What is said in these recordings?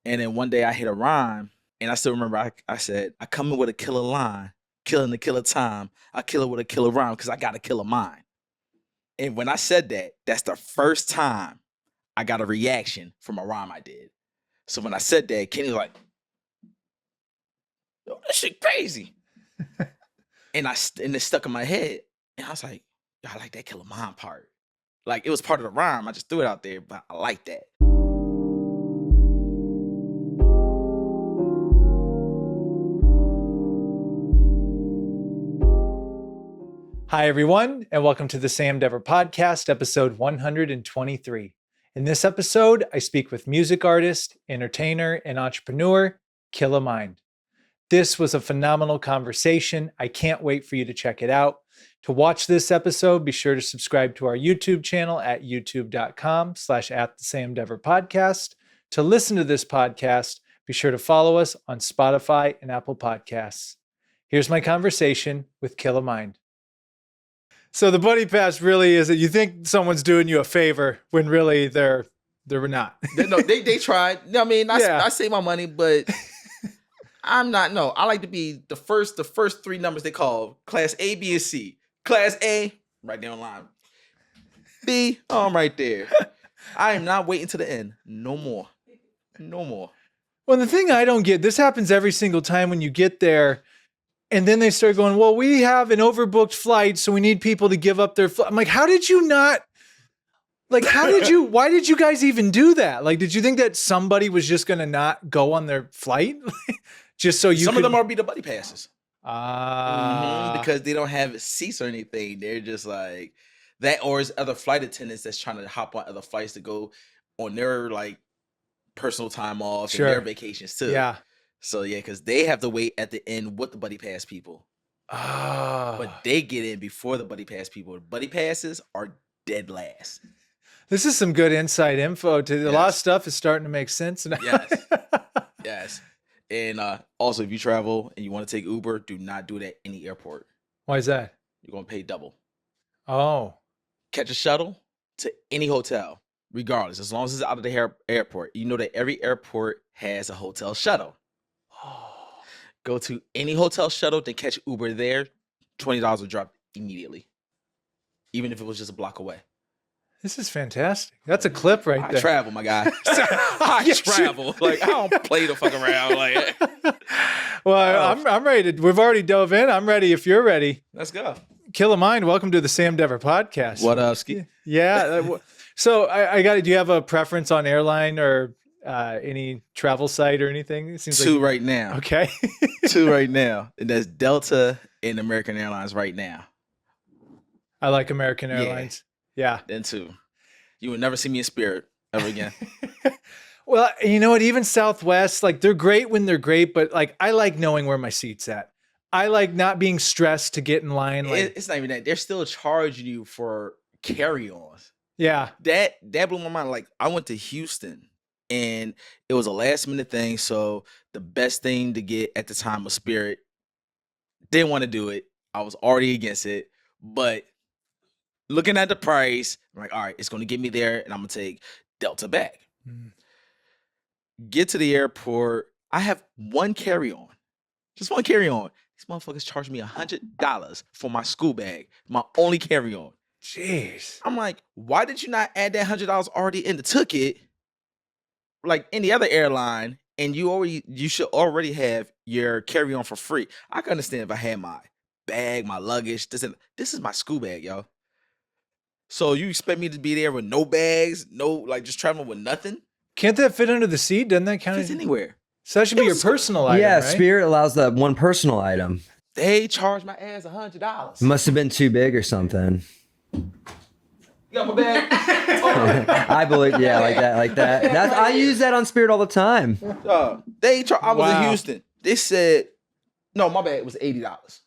And then one day I hit a rhyme, and I still remember I said, I come in with a killer line, killing the killer time. I kill it with a killer rhyme because I got a killer mind. And when I said that, that's the first time I got a reaction from a rhyme I did. So when I said that, Kenny was like, yo, that shit crazy. and it stuck in my head. And I was like, yo, I like that killer mind part. Like, it was part of the rhyme. I just threw it out there, but I like that. Hi, everyone, and welcome to the Sam Dever Podcast, episode 123. In this episode, I speak with music artist, entertainer, and entrepreneur, Killamind. This was a phenomenal conversation. I can't wait for you to check it out. To watch this episode, be sure to subscribe to our YouTube channel at youtube.com/@thesamdeverpodcast. To listen to this podcast, be sure to follow us on Spotify and Apple Podcasts. Here's my conversation with Killamind. So the buddy pass really is that you think someone's doing you a favor when really they're not. No, they tried. I mean, I save my money, but I'm not. No, I like to be the first three numbers they call class A, B, and C. Class A, right there on line. B, I'm right there. I am not waiting to the end. No more. Well, the thing I don't get, this happens every single time when you get there. And then they start going, well, we have an overbooked flight, so we need people to give up their flight. I'm like, why did you guys even do that? Like, did you think that somebody was just going to not go on their flight? Just so you Some of them are be the buddy passes. Ah. Because they don't have seats or anything. They're just like that, or it's other flight attendants that's trying to hop on other flights to go on their like personal time off and their vacations too. Yeah. So yeah, because they have to wait at the end with the buddy pass people. Oh. But they get in before the buddy pass people. Buddy passes are dead last. This is some good inside info. A lot of stuff is starting to make sense now. Yes. And also, if you travel and you want to take Uber, do not do it at any airport. Why is that? You're going to pay double. Oh. Catch a shuttle to any hotel, regardless, as long as it's out of the airport. You know that every airport has a hotel shuttle. Go to any hotel shuttle, then catch Uber there. $20 will drop immediately, even if it was just a block away. This is fantastic. That's a clip right there. I travel, my guy. I travel. Like, I don't play the fuck around. Like, well, I'm ready. We've already dove in. I'm ready if you're ready. Let's go. Killamind, welcome to the Sam Dever Podcast. What up, Ski? Yeah. So I got it. Do you have a preference on airline or any travel site or anything? It seems two right now. Okay. Two right now. And that's Delta and American Airlines right now. I like American Airlines. Yeah. Then two. You would never see me in Spirit ever again. Well, you know what? Even Southwest, like they're great when they're great, but like I like knowing where my seat's at. I like not being stressed to get in line. Like, it's not even that. They're still charging you for carry-ons. Yeah. That blew my mind. Like, I went to Houston and it was a last minute thing. So the best thing to get at the time was Spirit. Didn't want to do it. I was already against it. But looking at the price, I'm like, all right, it's going to get me there and I'm going to take Delta back. Get to the airport. I have one carry-on. Just one carry-on. These motherfuckers charged me $100 for my school bag. My only carry-on. Jeez. I'm like, why did you not add that $100 already in the ticket? Like any other airline, and you should already have your carry-on for free. I can understand if I had my bag, my luggage. This is my school bag, yo. So you expect me to be there with no bags, just traveling with nothing? Can't that fit under the seat? Doesn't that count? Fits anywhere. So that should be your personal item, yeah, right? Spirit allows that one personal item. They charged my ass $100. Must have been too big or something. You got my bag? I believe, yeah, like that. I use that on Spirit all the time. I was in Houston. They said, no, my bag was $80.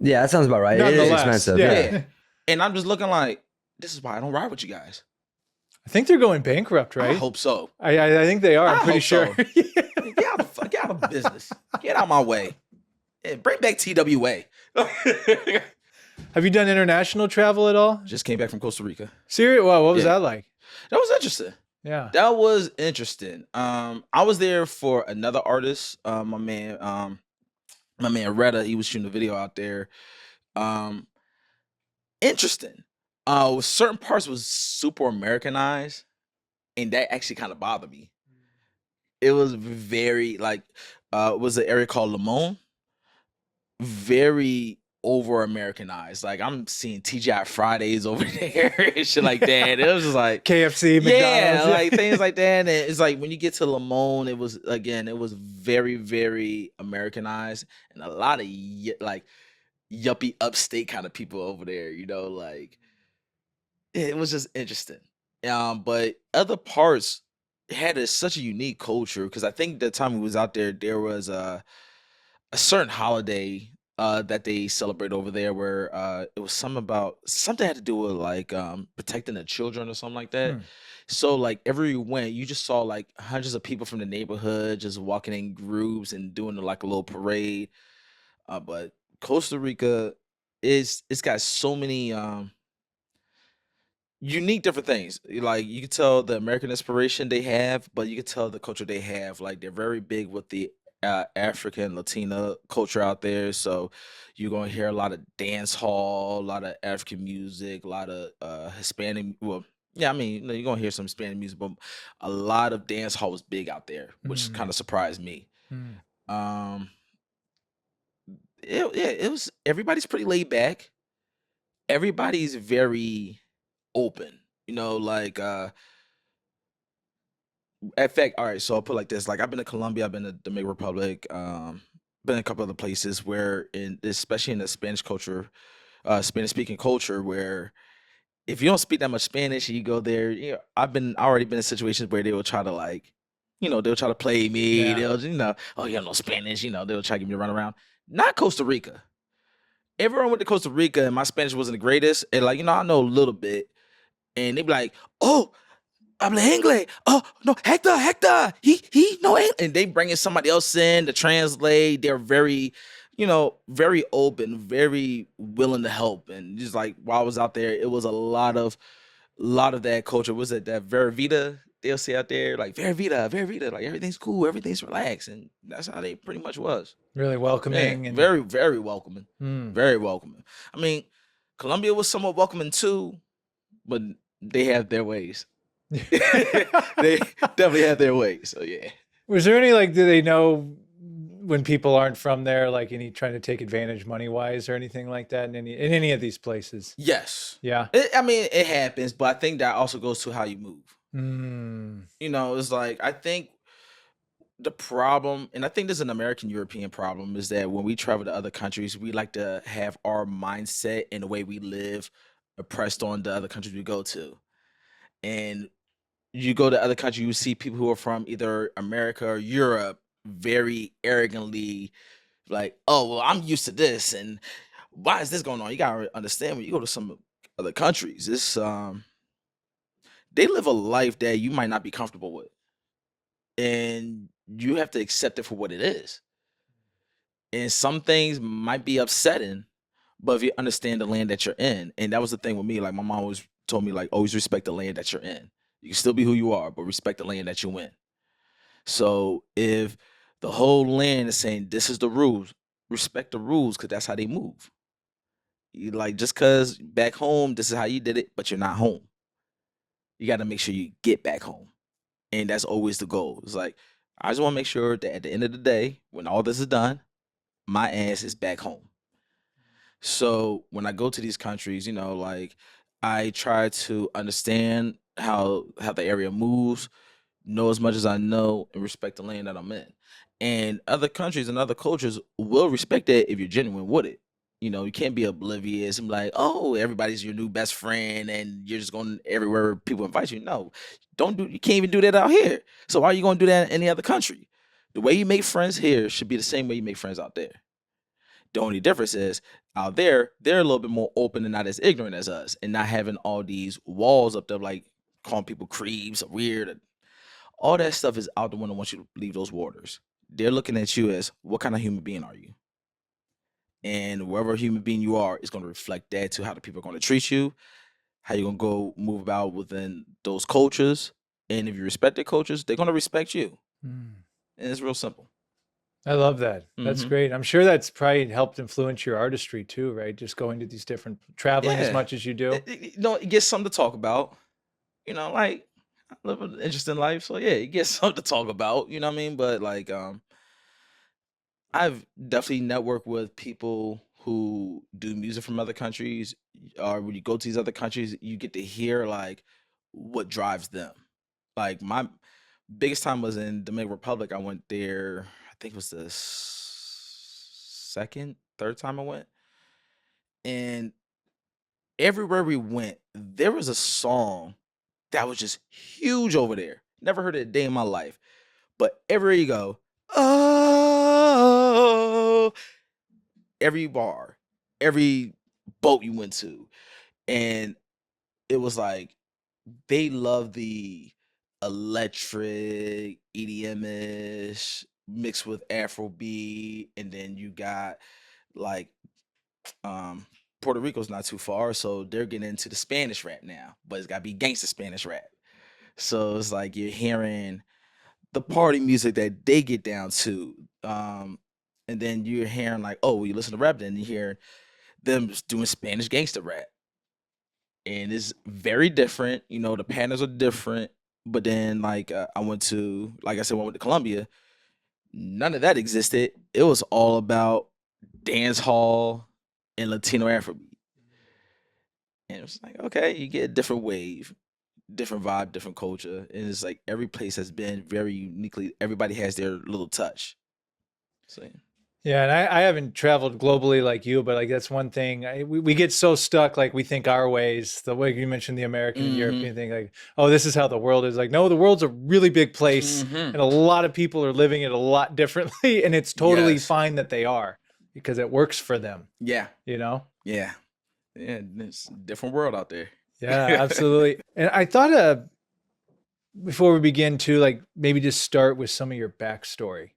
Yeah, that sounds about right. It is expensive. Yeah. And I'm just looking like, this is why I don't ride with you guys. I think they're going bankrupt, right? I hope so. I think they are. I'm pretty sure. So. Get out of business. Get out of my way. Yeah, bring back TWA. Have you done international travel at all? Just came back from Costa Rica. Serious? Wow, what was that like? That was interesting. Yeah. That was interesting. I was there for another artist. My man Retta, he was shooting a video out there. Um, Interesting. With certain parts was super Americanized, and that actually kind of bothered me. It was very like, it was an area called Lemon, very over Americanized. Like I'm seeing TGI Fridays over there and shit like that. It was just like, KFC, yeah, McDonald's. like things like that. And it's like when you get to Lemon, it was very, very Americanized, and a lot of like yuppie upstate kind of people over there. Like it was just interesting. But other parts had such a unique culture because I think the time we was out there was a certain holiday that they celebrate over there where it was something had to do with like protecting the children or something like that. Hmm. So like everywhere you went, you just saw like hundreds of people from the neighborhood just walking in groups and doing like a little parade. But Costa Rica it's got so many unique different things. Like you can tell the American inspiration they have, but you can tell the culture they have. Like they're very big with the African Latina culture out there. So you're gonna hear a lot of dance hall, a lot of African music, a lot of Hispanic. Well, yeah, I mean, you're gonna hear some Hispanic music, but a lot of dance hall was big out there, which kind of surprised me. Mm. Um, it was everybody's pretty laid back. Everybody's very open. Like in fact, all right, so I'll put it like this. Like I've been to Colombia, I've been to Dominican Republic, been in a couple other places where especially in the Spanish culture, Spanish speaking culture, where if you don't speak that much Spanish and you go there, already been in situations where they will try to like, they'll try to play me, Yeah. they'll, oh, you don't know Spanish, they'll try to give me a runaround. Not Costa Rica. Everyone went to Costa Rica and my Spanish wasn't the greatest. And like, I know a little bit. And they be like, oh, habla inglés. Oh, no, Hector. He no English. And they bringing somebody else in to translate. They're very, very open, very willing to help. And just like while I was out there, it was a lot of that culture. Was it that Vera Vida they'll say out there? Like Vera Vida, like everything's cool, everything's relaxed. And that's how they pretty much was. Really Yeah, welcoming and very, very welcoming. Mm. Very welcoming. I mean, Colombia was somewhat welcoming too, but they have their ways. They definitely have their ways. So yeah. Was there any do they know when people aren't from there, like any trying to take advantage money wise or anything like that in any of these places? Yes. Yeah. I mean, it happens, but I think that also goes to how you move. Mm. It's like I think the problem, and I think this is an American European problem, is that when we travel to other countries, we like to have our mindset and the way we live oppressed on the other countries we go to. And you go to other countries, you see people who are from either America or Europe very arrogantly like, oh, well, I'm used to this, and why is this going on? You gotta understand when you go to some other countries, they live a life that you might not be comfortable with, and you have to accept it for what it is. And some things might be upsetting, but if you understand the land that you're in, and that was the thing with me, like my mom always told me, like, always respect the land that you're in. You can still be who you are, but respect the land that you in. So if the whole land is saying this is the rules, respect the rules because that's how they move. You like just cause back home, this is how you did it, but you're not home. You got to make sure you get back home. And that's always the goal. It's like, I just want to make sure that at the end of the day, when all this is done, my ass is back home. So when I go to these countries, like I try to understand how the area moves, know as much as I know, and respect the land that I'm in. And other countries and other cultures will respect that if you're genuine with it. You can't be oblivious and be like, oh, everybody's your new best friend and you're just going everywhere people invite you. No, you can't even do that out here. So why are you going to do that in any other country? The way you make friends here should be the same way you make friends out there. The only difference is out there, they're a little bit more open and not as ignorant as us and not having all these walls up there like calling people creeps or weird. All that stuff is out the window once you leave those waters. They're looking at you as what kind of human being are you? And wherever human being you are is going to reflect that to how the people are going to treat you, how you're going to go move about within those cultures. And if you respect their cultures, they're gonna respect you. Mm. And it's real simple. I love that. That's Mhm. great. I'm sure that's probably helped influence your artistry too, right? Just going to these different traveling as Yeah. much as you do. You know, it gets something to talk about. Like I live an interesting life, so yeah, it gets something to talk about. You know what I mean? But like, I've definitely networked with people who do music from other countries, or when you go to these other countries, you get to hear like what drives them. Like my biggest time was in Dominican Republic. I went there. I think it was the second, third time I went, and everywhere we went, there was a song that was just huge over there. Never heard it a day in my life. But everywhere you go, oh, every bar, every boat you went to, and it was like they love the electric EDM-ish mixed with Afrobeat, and then you got like um Puerto Rico's not too far, so they're getting into the Spanish rap now, but it's gotta be gangster Spanish rap. So it's like you're hearing the party music that they get down to. And then you're hearing like, oh, when you listen to rap, then you hear them just doing Spanish gangster rap. And it's very different. The patterns are different. But then like I went to, like I said, when I went to Colombia, none of that existed. It was all about dance hall and Latino Afrobeat. And it was like, okay, you get a different wave, different vibe, different culture. And it's like every place has been very uniquely, everybody has their little touch. So yeah. Yeah, and I haven't traveled globally like you, but like that's one thing. We get so stuck, like we think our ways, the way you mentioned the American and Mhm. European thing, like, oh, this is how the world is. Like, no, the world's a really big place, Mhm. and a lot of people are living it a lot differently, and it's totally Yes. fine that they are because it works for them, Yeah. you know? Yeah. Yeah. It's a different world out there. Yeah, absolutely. And I thought before we begin to like maybe just start with some of your backstory.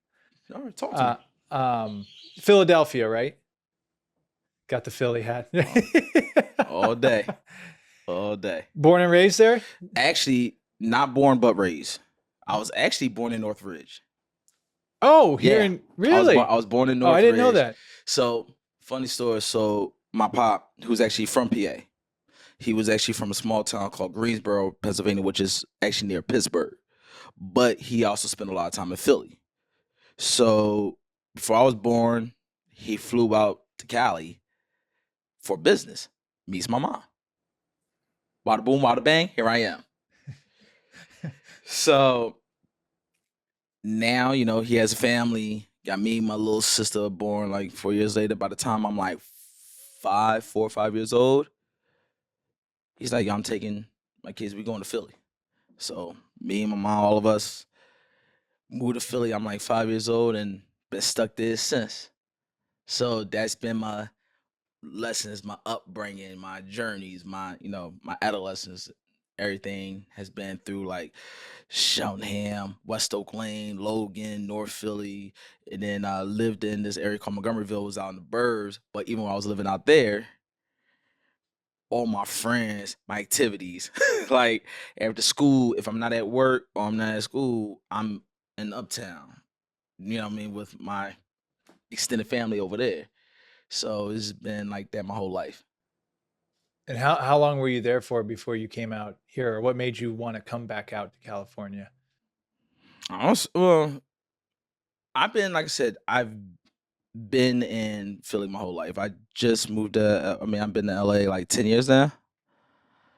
All right, talk to me. Uh, um, Philadelphia, right? Got the Philly hat. All day. All day. Born and raised there? Actually, not born but raised. I was actually born in Northridge. Oh, here Yeah. in really? I was born in Oh, I didn't know Northridge. that. So, funny story. So, my pop, who's actually from PA, he was actually from a small town called Greensboro, Pennsylvania, which is actually near Pittsburgh. But he also spent a lot of time in Philly. So, before I was born, he flew out to Cali for business. Meets my mom. Wada boom, wada bang, here I am. So now, he has a family. Got me and my little sister born like 4 years later. By the time I'm like 4 or 5 years old, he's like, "Yo, I'm taking my kids, we going to Philly." So me and my mom, all of us moved to Philly. I'm like 5 years old and been stuck there since. So that's been my lessons, my upbringing, my journeys, my adolescence. Everything has been through like Cheltenham, West Oak Lane, Logan, North Philly, and then I lived in this area called Montgomeryville. Was out in the burbs, but even while I was living out there, all my friends, my activities, like after school, if I'm not at work or I'm not at school, I'm in Uptown. You know what I mean, with my extended family over there. So it's been like that my whole life. And how long were you there for before you came out here? Or what made you want to come back out to California? Well, I've been, like I said, I've been in Philly my whole life. I just moved to, I've been to LA like 10 years now.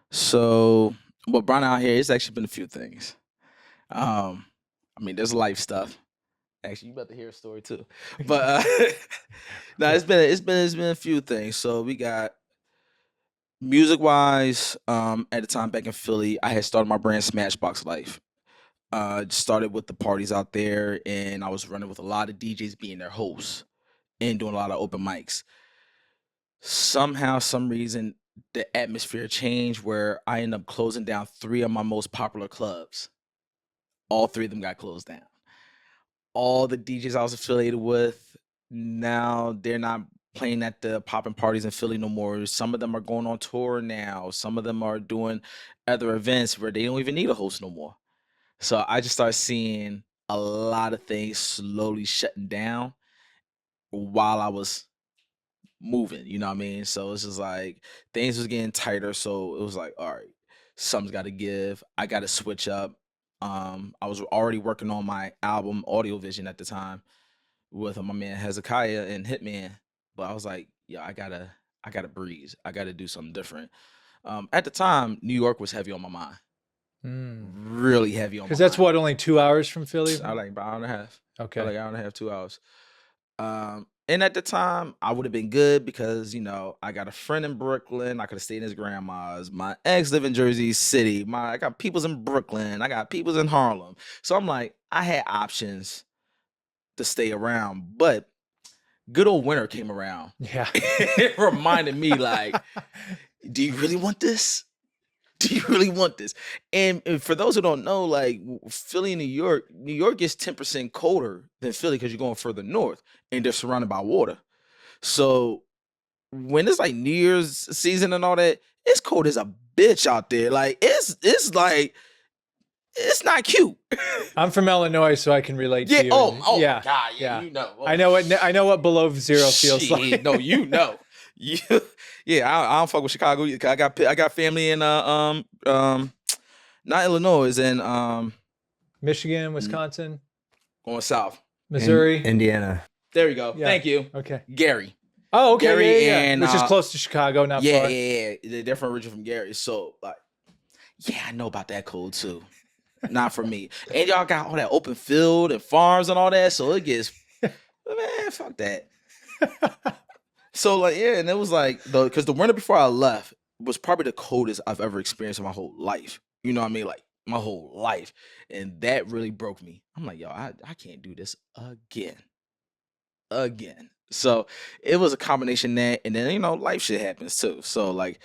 So, what brought out here, it's actually been a few things. Um, there's life stuff. Actually, you about to hear a story too. But no, it's been a few things. So we got music wise. At the time back in Philly, I had started my brand Smashbox Lyfe. Started with the parties out there, and I was running with a lot of DJs being their hosts and doing a lot of open mics. Somehow, some reason, the atmosphere changed where I ended up closing down three of my most popular clubs. All three of them got closed down. All the DJs I was affiliated with, now they're not playing at the popping parties in Philly no more. Some of them are going on tour now. Some of them are doing other events where they don't even need a host no more. So I just started seeing a lot of things slowly shutting down while I was moving, you know what I mean? So it's just like things was getting tighter. So it was like, all right, something's got to give. I got to switch up. I was already working on my album Audio Vision at the time with my man Hezekiah and Hitman, but I was like, yeah, I gotta breeze. I gotta do something different. At the time, New York was heavy on my mind, really heavy on my Because that's mind. what, only 2 hours from Philly? I like about an hour and a half. Okay. Like hour and a half, 2 hours. And at the time, I would have been good because I got a friend in Brooklyn. I could have stayed in his grandma's. My ex live in Jersey City. I got peoples in Brooklyn. I got peoples in Harlem. So I'm like, I had options to stay around, but good old winter came around. Yeah. It reminded me, like, do you really want this? Do you really want this? And for those who don't know, like Philly and New York is 10% colder than Philly because you're going further north and they're surrounded by water. So when it's like New Year's season and all that, it's cold as a bitch out there. Like it's like it's not cute. I'm from Illinois, so I can relate to you. Oh yeah. my God, Yeah. you know. I know what below zero feels Shit, like. No, you know. I don't fuck with Chicago. I got family in not Illinois, in Michigan, Wisconsin, going south. Missouri. Indiana. There you go. Yeah. Thank you. Okay. Gary. Oh, okay. Gary yeah. and, Which is close to Chicago, not far. Yeah. They're different region from Gary. So like, yeah, I know about that cold too. Not for me. And y'all got all that open field and farms and all that, so it gets man, fuck that. So like, yeah, and it was like because the winter before I left was probably the coldest I've ever experienced in my whole life. You know what I mean? Like my whole life. And that really broke me. I'm like, yo, I can't do this again. So it was a combination of that, and then life shit happens too. So like,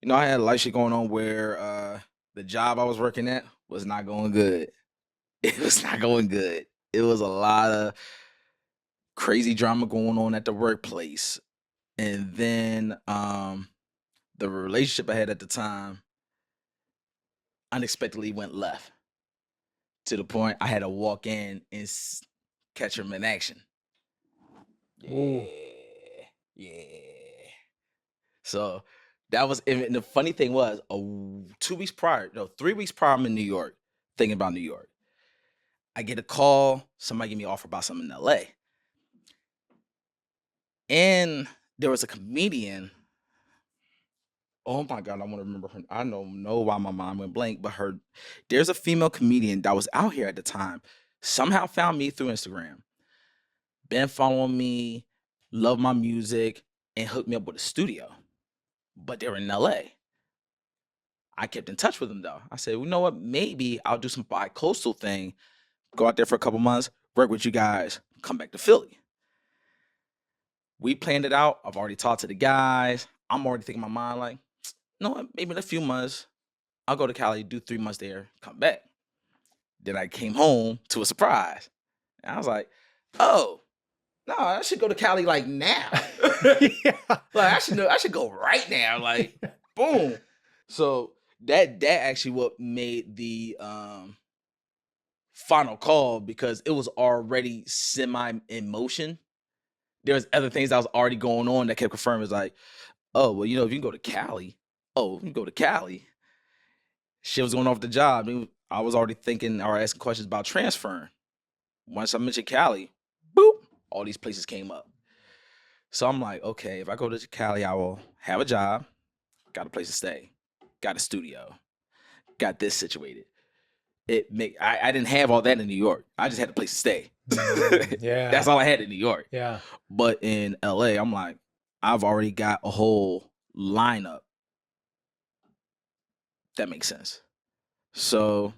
I had life shit going on where the job I was working at was not going good. It was not going good. It was a lot of crazy drama going on at the workplace. And then the relationship I had at the time unexpectedly went left to the point I had to walk in and catch him in action. Ooh. Yeah. So that was, and the funny thing was, 3 weeks prior, I'm in New York, thinking about New York. I get a call, somebody give me an offer about something in LA. And there was a comedian. Oh my God, I want to remember her. I don't know why my mind went blank, but there's a female comedian that was out here at the time. Somehow found me through Instagram. Been following me, love my music, and hooked me up with a studio. But they were in LA. I kept in touch with them though. I said, well, you know what? Maybe I'll do some bi-coastal thing, go out there for a couple months, work with you guys, come back to Philly. We planned it out. I've already talked to the guys. I'm already thinking in my mind like, you know what? Maybe in a few months, I'll go to Cali, do 3 months there, come back. Then I came home to a surprise. And I was like, oh, no, I should go to Cali like now. Yeah. Like I should go right now. Like, boom. So that actually what made the final call, because it was already semi in motion. There was other things that was already going on that kept confirming. It's like, oh, well, if you can go to Cali, you can go to Cali. Shit was going off the job. I was already thinking or asking questions about transferring. Once I mentioned Cali, boop, all these places came up. So I'm like, okay, if I go to Cali, I will have a job, got a place to stay, got a studio, got this situated. I didn't have all that in New York. I just had a place to stay. Yeah. That's all I had in New York. Yeah. But in LA, I'm like, I've already got a whole lineup. That makes sense. So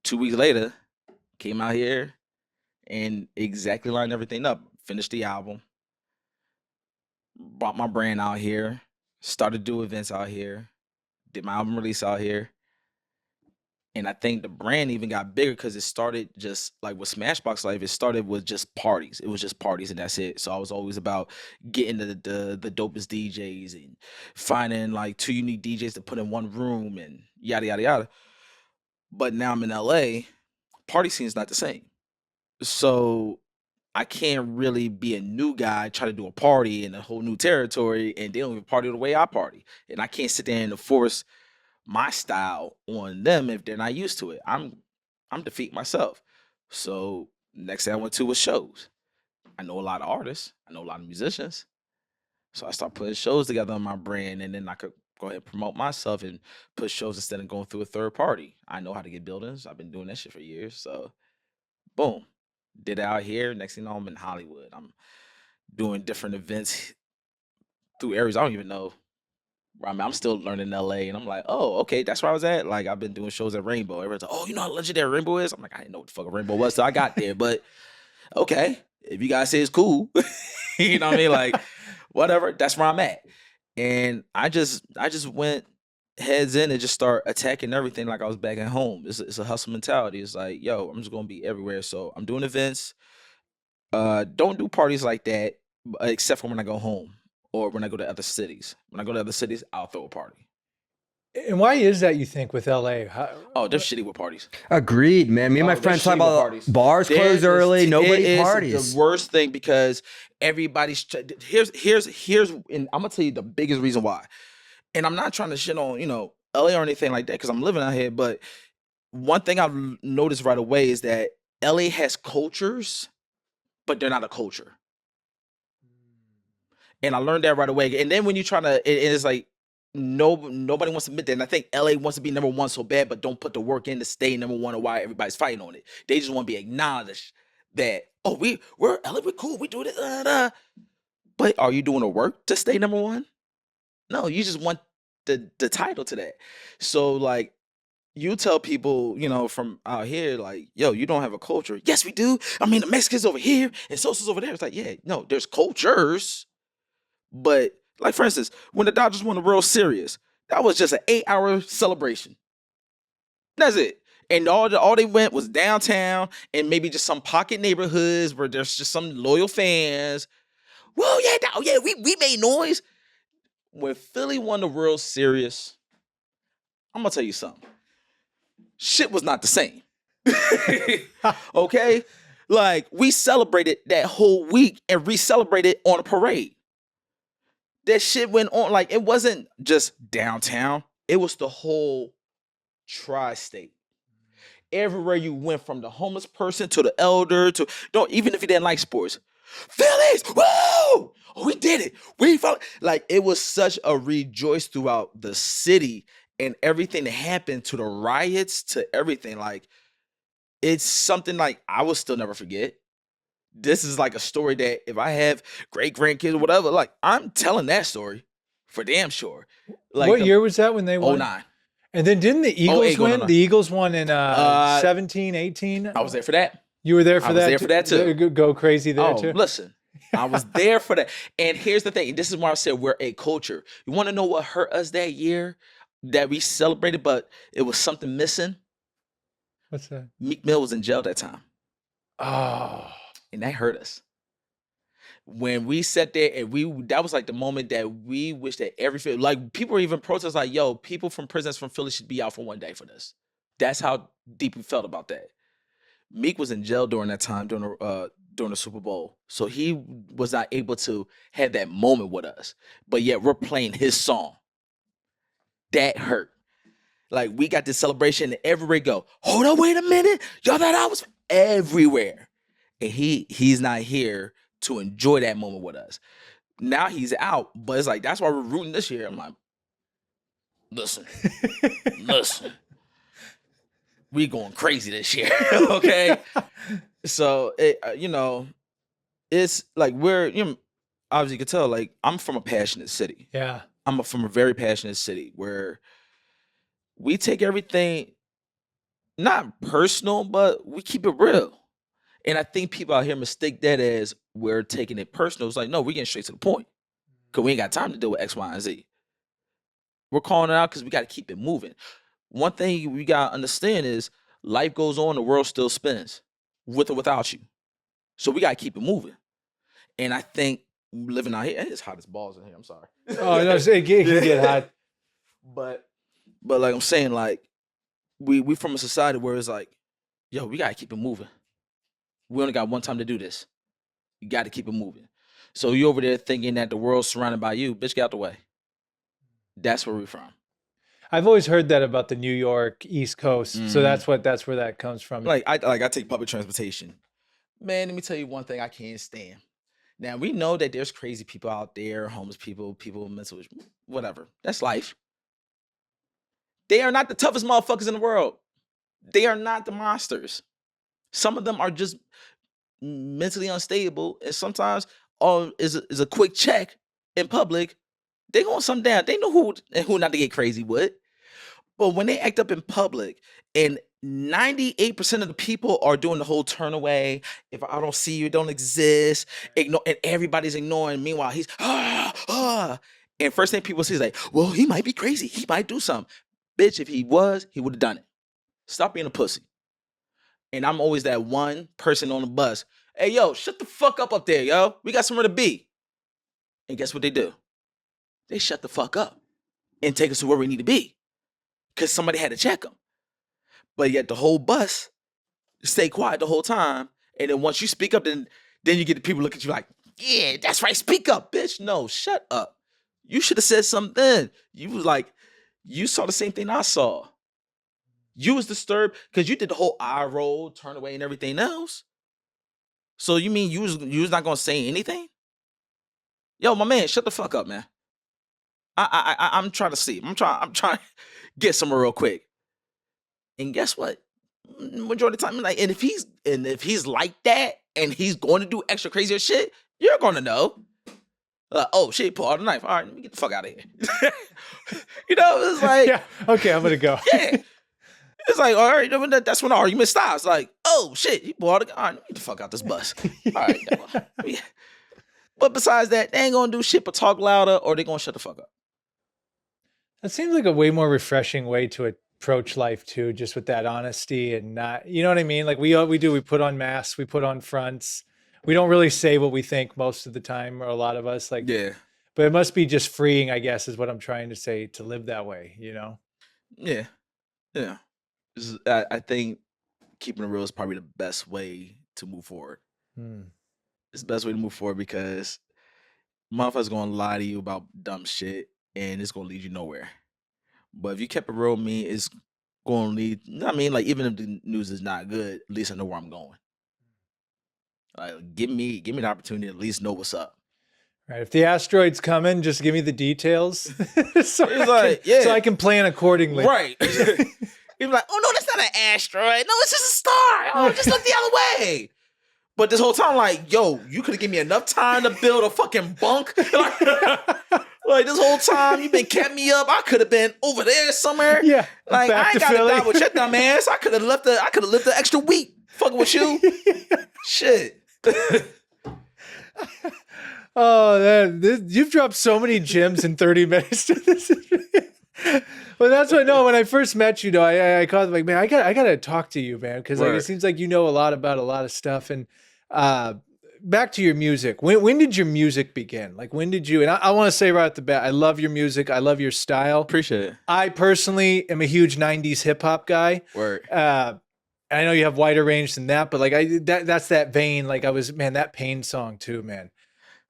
2 weeks later, came out here and exactly lined everything up. Finished the album. Brought my brand out here. Started to do events out here. Did my album release out here. And I think the brand even got bigger because it started just like with Smashbox Lyfe. It started with just parties. It was just parties and that's it. So I was always about getting the dopest DJs and finding like 2 unique DJs to put in one room and yada, yada, yada. But now I'm in LA, party scene is not the same. So I can't really be a new guy, try to do a party in a whole new territory, and they don't even party the way I party. And I can't sit there and force my style on them if they're not used to it. I'm defeating myself. So next thing I went to was shows. I know a lot of artists. I know a lot of musicians. So I start putting shows together on my brand, and then I could go ahead and promote myself and put shows instead of going through a third party. I know how to get buildings. I've been doing that shit for years. So boom, did it out here. Next thing you know, I'm in Hollywood. I'm doing different events through areas I don't even know. I mean, I'm still learning in LA, and I'm like, oh, okay, that's where I was at. Like, I've been doing shows at Rainbow. Everyone's like, oh, you know how legendary Rainbow is? I'm like, I didn't know what the fuck a Rainbow was, so I got there. But okay, if you guys say it's cool, you know what I mean? Like, whatever, that's where I'm at. And I just went heads in and just start attacking everything like I was back at home. It's a hustle mentality. It's like, yo, I'm just gonna be everywhere. So I'm doing events. Don't do parties like that except for when I go home or when I go to other cities. When I go to other cities, I'll throw a party. And why is that, you think, with LA? Oh, they're shitty with parties. Agreed, man. Me and my They're friends talk shitty with about parties. bars close early, nobody parties. The worst thing because everybody's here's and I'm gonna tell you the biggest reason why. And I'm not trying to shit on LA or anything like that because I'm living out here. But one thing I've noticed right away is that LA has cultures, but they're not a culture. And I learned that right away. And then when you try to, it's like nobody wants to admit that. And I think LA wants to be number one so bad, but don't put the work in to stay number one, or why everybody's fighting on it. They just want to be acknowledged that, oh, we're LA, we're cool, we do this. But are you doing the work to stay number one? No, you just want the title to that. So like, you tell people, from out here, like, yo, you don't have a culture. Yes, we do. I mean, the Mexicans over here and Sosa's over there. It's like, yeah, no, there's cultures. But like, for instance, when the Dodgers won the World Series, that was just an 8-hour celebration. That's it. And all they went was downtown and maybe just some pocket neighborhoods where there's just some loyal fans. Well, yeah, we made noise. When Philly won the World Series, I'm gonna tell you something. Shit was not the same. Okay? Like, we celebrated that whole week and re-celebrated on a parade. That shit went on. Like, it wasn't just downtown. It was the whole tri-state. Everywhere you went, from the homeless person to the elder to, even if you didn't like sports. Phillies! Woo! Oh, we did it. We felt like it was such a rejoice throughout the city, and everything that happened, to the riots, to everything. Like, it's something like I will still never forget. This is like a story that if I have great grandkids or whatever, like, I'm telling that story for damn sure. Like, what year was that when they won? 09. And then didn't the Eagles 08, win? 09. The Eagles won in 17, 18? I was there for that. You were there for I was there for that too. Go crazy there too? Listen, I was there for that. And here's the thing. This is why I said we're a culture. You want to know what hurt us that year that we celebrated, but it was something missing? What's that? Meek Mill was in jail that time. Oh. And that hurt us. When we sat there and that was like the moment that we wish that like, people were even protesting, like, yo, people from prisons from Philly should be out for one day for this. That's how deep we felt about that. Meek was in jail during that time, during the Super Bowl. So he was not able to have that moment with us. But yet we're playing his song. That hurt. Like, we got this celebration and everywhere go, hold on, wait a minute. Y'all thought I was everywhere. And he's not here to enjoy that moment with us. Now he's out, but it's like, that's why we're rooting this year. I'm like, listen. We going crazy this year, okay? So, it's like obviously you can tell, like, I'm from a passionate city. Yeah. I'm from a very passionate city where we take everything not personal, but we keep it real. And I think people out here mistake that as we're taking it personal. It's like, no, we're getting straight to the point because we ain't got time to deal with X, Y, and Z. We're calling it out because we got to keep it moving. One thing we got to understand is life goes on, the world still spins, with or without you. So we got to keep it moving. And I think living out here, it's hot as balls in here. I'm sorry. Oh, no, it can get hot. But like I'm saying, like, we from a society where it's like, yo, we gotta keep it moving. We only got one time to do this. You got to keep it moving. So you over there thinking that the world's surrounded by you, bitch, get out the way. That's where we're from. I've always heard that about the New York East Coast. So Mhm. that's where that comes from. Like I take public transportation. Man, let me tell you one thing I can't stand. Now we know that there's crazy people out there, homeless people, people with mental issues, whatever. That's life. They are not the toughest motherfuckers in the world. They are not the monsters. Some of them are just mentally unstable, and sometimes all is a quick check in public. They going something down. They know who not to get crazy with. But when they act up in public, and 98% of the people are doing the whole turn away. If I don't see you, it don't exist. Ignore, and everybody's ignoring. Meanwhile, he's and first thing people say is like, well, he might be crazy. He might do something. Bitch, if he was, he would have done it. Stop being a pussy. And I'm always that one person on the bus. Hey, yo, shut the fuck up there, yo. We got somewhere to be. And guess what they do? They shut the fuck up and take us to where we need to be. Because somebody had to check them. But yet the whole bus stay quiet the whole time. And then once you speak up, then you get the people look at you like, yeah, that's right, speak up, bitch. No, shut up. You should have said something. You was like, you saw the same thing I saw. You was disturbed because you did the whole eye roll, turn away, and everything else. So you mean you was not gonna say anything? Yo, my man, shut the fuck up, man. I'm trying to see. I'm trying to get somewhere real quick. And guess what? Majority of the time, like, and if he's like that and he's going to do extra crazier shit, you're gonna know. Oh shit, pull out the knife. All right, let me get the fuck out of here. It's like, yeah, okay, I'm gonna go. yeah. It's like, all right, that's when the argument stops. Like, oh shit, he pulled out the gun. All right, let me get the fuck out this bus. All right. Yeah. But besides that, they ain't gonna do shit but talk louder, or they gonna shut the fuck up. That seems like a way more refreshing way to approach life too, just with that honesty and not, you know what I mean? Like we put on masks, we put on fronts. We don't really say what we think most of the time, or a lot of us, like, Yeah. but it must be just freeing, I guess, is what I'm trying to say, to live that way, Yeah. Yeah. I think keeping it real is probably the best way to move forward. It's the best way to move forward because motherfuckers gonna lie to you about dumb shit and it's gonna lead you nowhere. But if you kept it real, me, it's gonna lead. I mean, like, even if the news is not good, at least I know where I'm going. Like, give me the opportunity to at least know what's up. Right. If the asteroid's coming, just give me the details so I can plan accordingly. Right. You're like, oh no, that's not an asteroid. No, it's just a star. Oh, just look the other way. But this whole time, like, yo, you could have given me enough time to build a fucking bunk. Like this whole time, you've been kept me up. I could have been over there somewhere. Yeah. Like, I ain't got to die with your dumb ass. I could have lived the extra week fucking with you. Shit. Oh, you've dropped so many gems in 30 minutes to this. Well, that's what. No, when I first met you, I called like, man, I gotta talk to you, man, because like it seems like you know a lot about a lot of stuff. And back to your music. When did your music begin? Like, when did you? And I want to say right at the bat, I love your music. I love your style. Appreciate it. I personally am a huge '90s hip hop guy. Word. I know you have wider range than that, but like that's that vein. Like that Pain song too, man.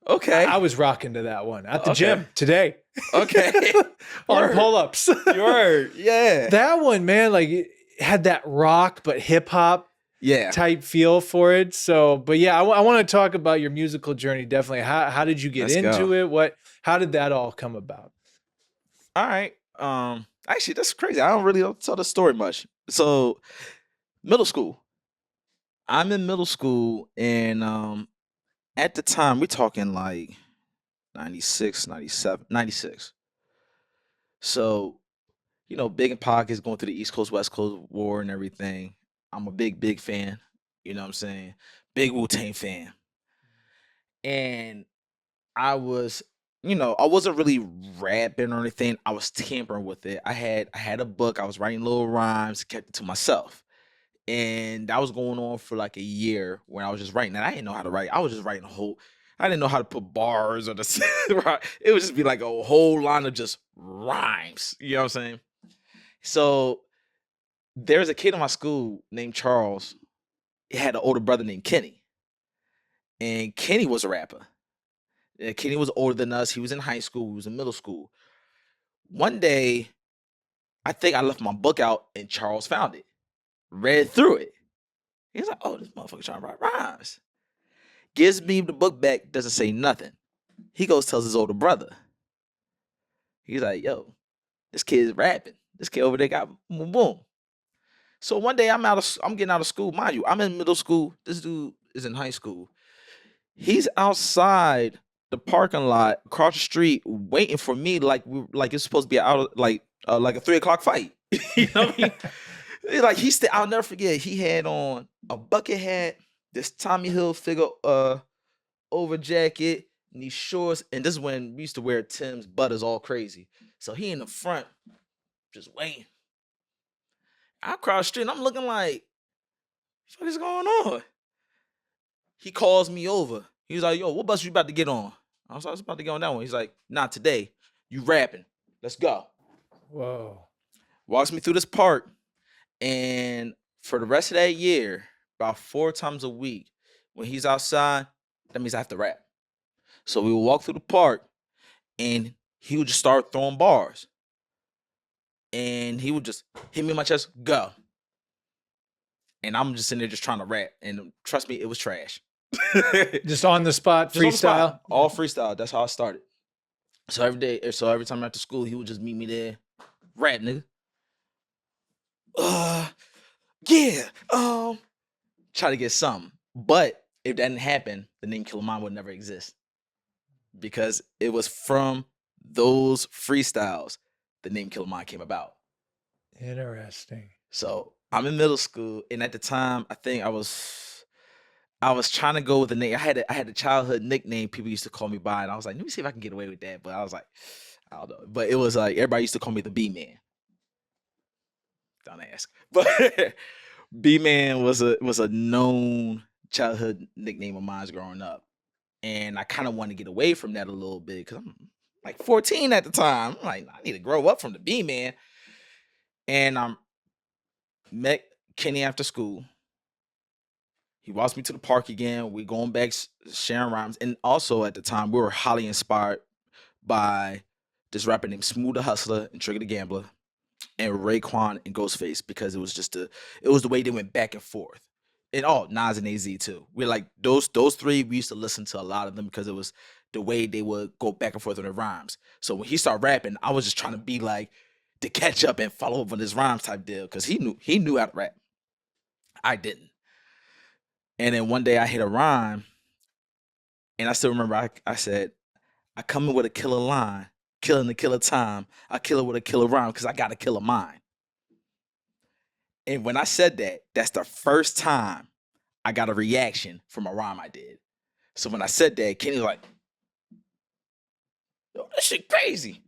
Okay. I was rocking to that one at the gym today. Okay. On pull-ups. Word. Yeah. That one, man, like it had that rock but hip hop type feel for it. So, but yeah, I want to talk about your musical journey. Definitely. How did you get into it? How did that all come about? All right. Actually, that's crazy. I don't really tell the story much. So, middle school. I'm in middle school, and at the time, we're talking like 96, 97, 96. So, Big and Pac is going through the East Coast, West Coast war and everything. I'm a big fan. You know what I'm saying? Big Wu-Tang fan. And I was, I wasn't really rapping or anything. I was tampering with it. I had a book. I was writing little rhymes, kept it to myself. And that was going on for like a year when I was just writing. And I didn't know how to write. I was just writing I didn't know how to put bars or right. It would just be like a whole line of just rhymes. You know what I'm saying? So There's a kid in my school named Charles. He had an older brother named Kenny, and Kenny was a rapper. And Kenny was older than us. He was in high school. We was in middle school. One day, I think I left my book out, and Charles found it, read through it. He's like, "Oh, this motherfucker trying to write rhymes." Gives me the book back, doesn't say nothing. He goes tells his older brother. He's like, "Yo, this kid's rapping. This kid over there got boom boom." So one day I'm getting out of school, mind you. I'm in middle school. This dude is in high school. He's outside the parking lot across the street waiting for me, like it's supposed to be out like a 3:00 fight. You know what I mean? Like I'll never forget. He had on a bucket hat, this Tommy Hilfiger over jacket, and these shorts. And this is when we used to wear Tim's butters all crazy. So he in the front, just waiting. I cross the street and I'm looking like, what is going on? He calls me over. He's like, "Yo, what bus you about to get on?" I was about to get on that one. He's like, "Not today. You rapping. Let's go." Whoa. Walks me through this park. And for the rest of that year, about 4 times a week, when he's outside, that means I have to rap. So we would walk through the park and he would just start throwing bars. And he would just hit me in my chest, go. And I'm just sitting there just trying to rap. And trust me, it was trash. Just on the spot, Just on the freestyle. spot. All freestyle. That's how I started. So every time after school, he would just meet me there, rap, nigga. Yeah. Try to get something. But if that didn't happen, the name Killamind would never exist. Because it was from those freestyles the name Killamind came about. Interesting. So I'm in middle school, and at the time, I think I was trying to go with a name. I had a childhood nickname people used to call me by, and I was like, let me see if I can get away with that. But I was like, I don't know. But it was like everybody used to call me the B Man. Don't ask. But B Man was a known childhood nickname of mine growing up. And I kind of wanted to get away from that a little bit because I'm like 14 at the time. I'm like, I need to grow up from the B Man. And I met Kenny after school. He walks me to the park again. We going back sharing rhymes. And also at the time, we were highly inspired by this rapper named Smooth the Hustler and Trigger the Gambler and Raekwon and Ghostface because it was the way they went back and forth. And Nas and AZ too. We're like those three, we used to listen to a lot of them because it was the way they would go back and forth on their rhymes. So when he started rapping, I was just trying to be like to catch up and follow up on his rhymes type deal because he knew how to rap. I didn't. And then one day I hit a rhyme, and I still remember I said, "I come in with a killer line, killing the killer time. I kill it with a killer rhyme because I got a killer mind." And when I said that, that's the first time I got a reaction from a rhyme I did. So when I said that, Kenny was like, "Yo, that shit crazy."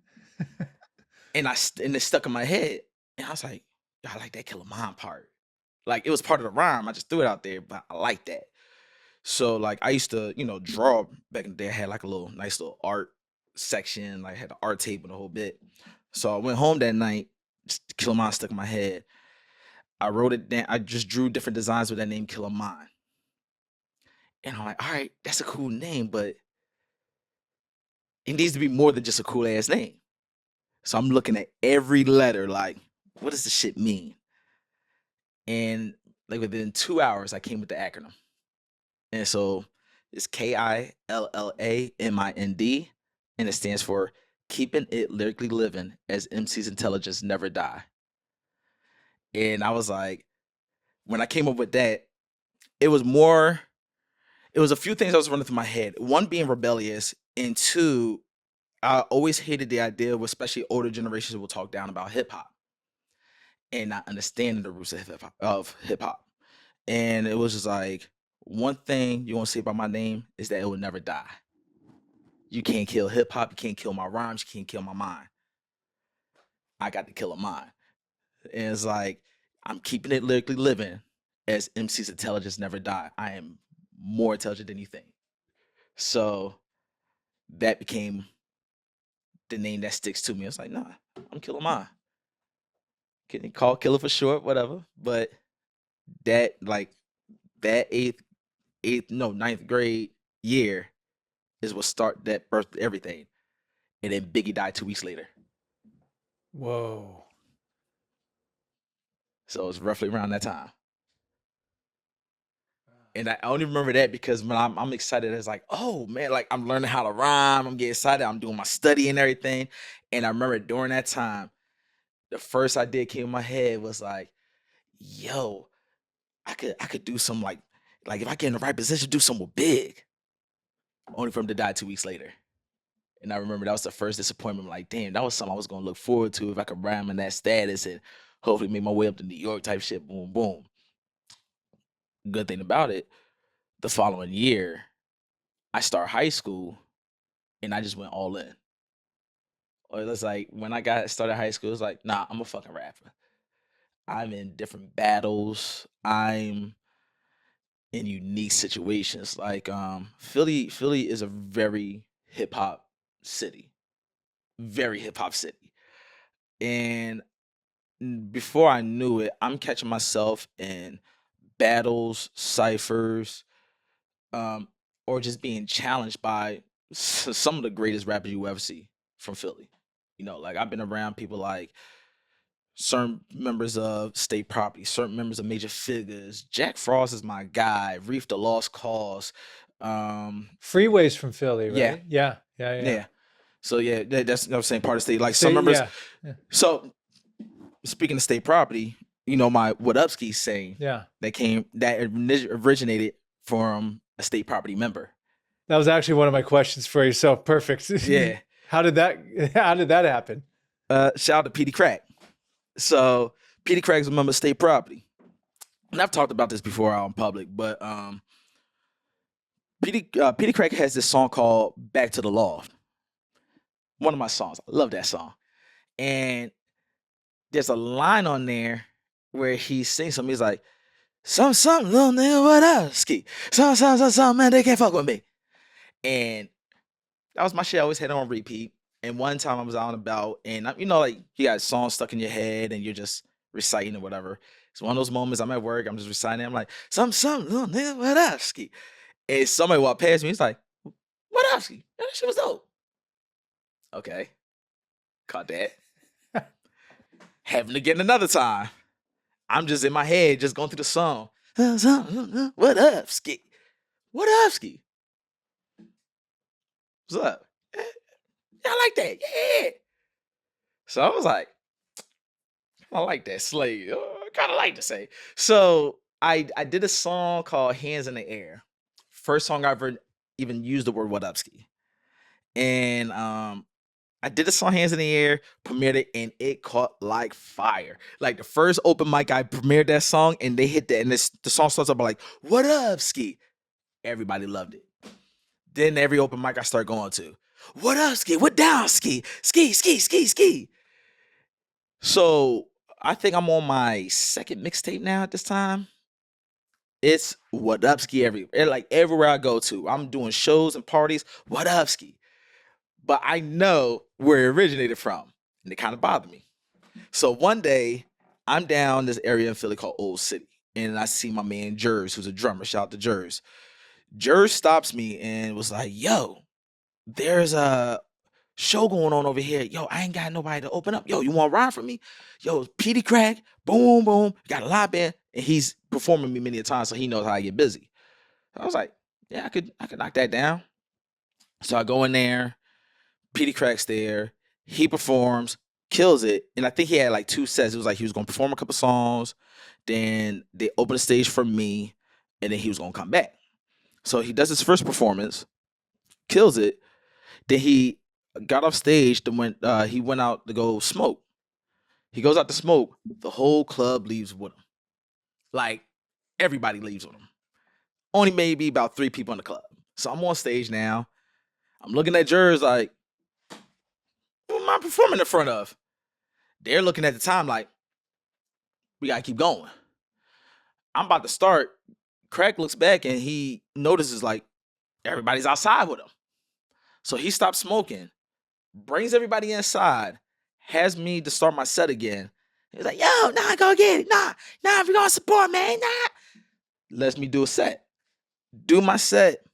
and it stuck in my head. And I was like, I like that killer mind part. Like it was part of the rhyme. I just threw it out there, but I like that. So like I used to, draw back in the day. I had like a nice little art section, like had the art table and the whole bit. So I went home that night, just Killer Mind stuck in my head. I wrote it down. I just drew different designs with that name Killer Mind. And I'm like, all right, that's a cool name, but it needs to be more than just a cool ass name. So I'm looking at every letter, like, what does this shit mean? And like within 2 hours, I came with the acronym. And so it's KILLAMIND, and it stands for Keeping It Lyrically Living as MC's Intelligence Never Die. And I was like, when I came up with that, it was a few things that was running through my head. One, being rebellious, and two, I always hated the idea of especially older generations will talk down about hip hop and not understanding the roots of hip hop. And it was just like, one thing you want to say about my name is that it will never die. You can't kill hip hop. You can't kill my rhymes. You can't kill my mind. I got to kill a mind. And it's like, I'm keeping it lyrically living as MC's intelligence never die. I am more intelligent than you think. So that became the name that sticks to me. It's like, nah, I'm killing mine. Getting called Killer for short, whatever. But that that ninth grade year is what that birthed everything. And then Biggie died 2 weeks later. Whoa. So it's roughly around that time. And I only remember that because when I'm excited, it's like, oh man, like I'm learning how to rhyme. I'm getting excited. I'm doing my study and everything. And I remember during that time, the first idea came in my head was like, yo, I could do some like if I get in the right position, do something big. Only for him to die 2 weeks later. And I remember that was the first disappointment. I'm like, damn, that was something I was gonna look forward to if I could rhyme in that status and hopefully make my way up to New York type shit. Boom, boom. Good thing about it, the following year, I start high school and I just went all in. Or it's like when I got started high school, it was like, nah, I'm a fucking rapper. I'm in different battles. I'm in unique situations. Like Philly is a very hip hop city. Very hip hop city. And before I knew it, I'm catching myself in battles, ciphers, um, or just being challenged by some of the greatest rappers you ever see from Philly. You know, like I've been around people like certain members of State Property, certain members of Major Figures. Jack Frost is my guy. Reef the Lost Cause. Freeways from Philly, Yeah, right? Yeah. Yeah. Yeah. yeah. So yeah, that's what I'm saying. Part of state, like some members. Yeah. Yeah. So speaking of State Property, you know my what upski saying Yeah. that originated from a State Property member. That was actually one of my questions for you. So perfect. Yeah. How did that happen? Shout out to Petey Crack. So Petey Crack's a member of State Property. And I've talked about this before out in public, but Petey Crack has this song called Back to the Loft. One of my songs. I love that song. And there's a line on there where he sings something. He's like, something, little nigga, what up, ski? Some, man, they can't fuck with me. And that was my shit. I always had it on repeat. And one time I was out and about, and you know, like you got songs stuck in your head, and you're just reciting or whatever. It's one of those moments. I'm at work. I'm just reciting. I'm like, something, little nigga, what up, ski? And somebody walked past me. He's like, what up, ski? That shit was dope. Okay, caught that. Having to get another time. I'm just in my head, just going through the song. What up, ski? What up, ski? What's up? Yeah, I like that. Yeah. So I was like, I like that slave. I kind of like to say. So I did a song called Hands in the Air. First song I ever even used the word what up, ski. And I did the song Hands in the Air, premiered it, and it caught like fire. Like the first open mic, I premiered that song, and they hit that, and the song starts up like, what up, ski? Everybody loved it. Then every open mic I start going to, what up, ski? What down, ski? Ski, ski, ski, ski. So I think I'm on my second mixtape now at this time. It's what up, ski everywhere. Like everywhere I go to, I'm doing shows and parties. What up, ski? But I know where it originated from, and it kind of bothered me. So one day, I'm down this area in Philly called Old City, and I see my man Jers, who's a drummer. Shout out to Jers. Jers stops me and was like, yo, there's a show going on over here. Yo, I ain't got nobody to open up. Yo, you want to ride for me? Yo, Petey Crack, boom, boom. Got a live band, and he's performing me many a time, so he knows how I get busy. I was like, yeah, I could knock that down. So I go in there. Petey Crack's there. He performs, kills it. And I think he had like 2 sets. It was like he was going to perform a couple songs. Then they open the stage for me. And then he was going to come back. So he does his first performance, kills it. Then he got off stage. He went out to go smoke. He goes out to smoke. The whole club leaves with him. Like everybody leaves with him. Only maybe about 3 people in the club. So I'm on stage now. I'm looking at Jers like, who am I performing in front of? They're looking at the time like, we gotta keep going. I'm about to start. Crack looks back and he notices like everybody's outside with him. So he stops smoking, brings everybody inside, has me to start my set again, He's like, yo, nah, go get it. Nah, we're gonna support, man. Nah. Lets me do a set. Do my set,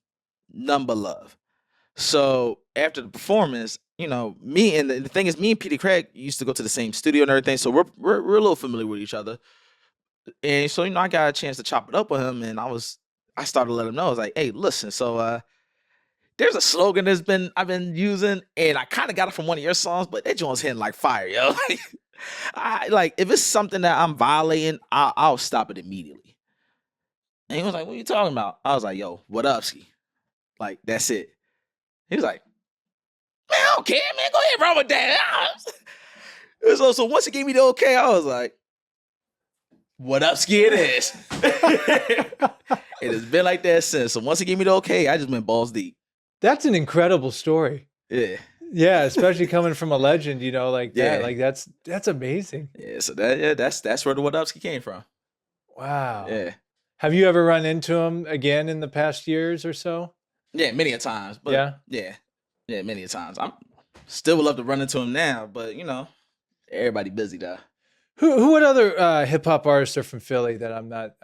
number love. So after the performance, me and the thing is, me and Peter Craig used to go to the same studio and everything, so we're a little familiar with each other. And so I got a chance to chop it up with him, and I started to let him know. I was like, hey, listen, so there's a slogan I've been using, and I kind of got it from one of your songs, but that joint's hitting like fire, yo. If it's something that I'm violating, I'll stop it immediately. And he was like, what are you talking about? I was like, yo, what up, ski? Like, that's it. He was like, man, I don't care, man. Go ahead, run with that. So once he gave me the okay, I was like, what up, ski? It is. It has been like that since. So once he gave me the okay, I just went balls deep. That's an incredible story. Yeah. Yeah, especially coming from a legend, like that. Yeah. Like that's amazing. Yeah, so that's where the what up ski came from. Wow. Yeah. Have you ever run into him again in the past years or so? Yeah, many a times. But yeah, many a times. I'm still would love to run into him now, but everybody busy though. What other hip hop artists are from Philly that I'm not?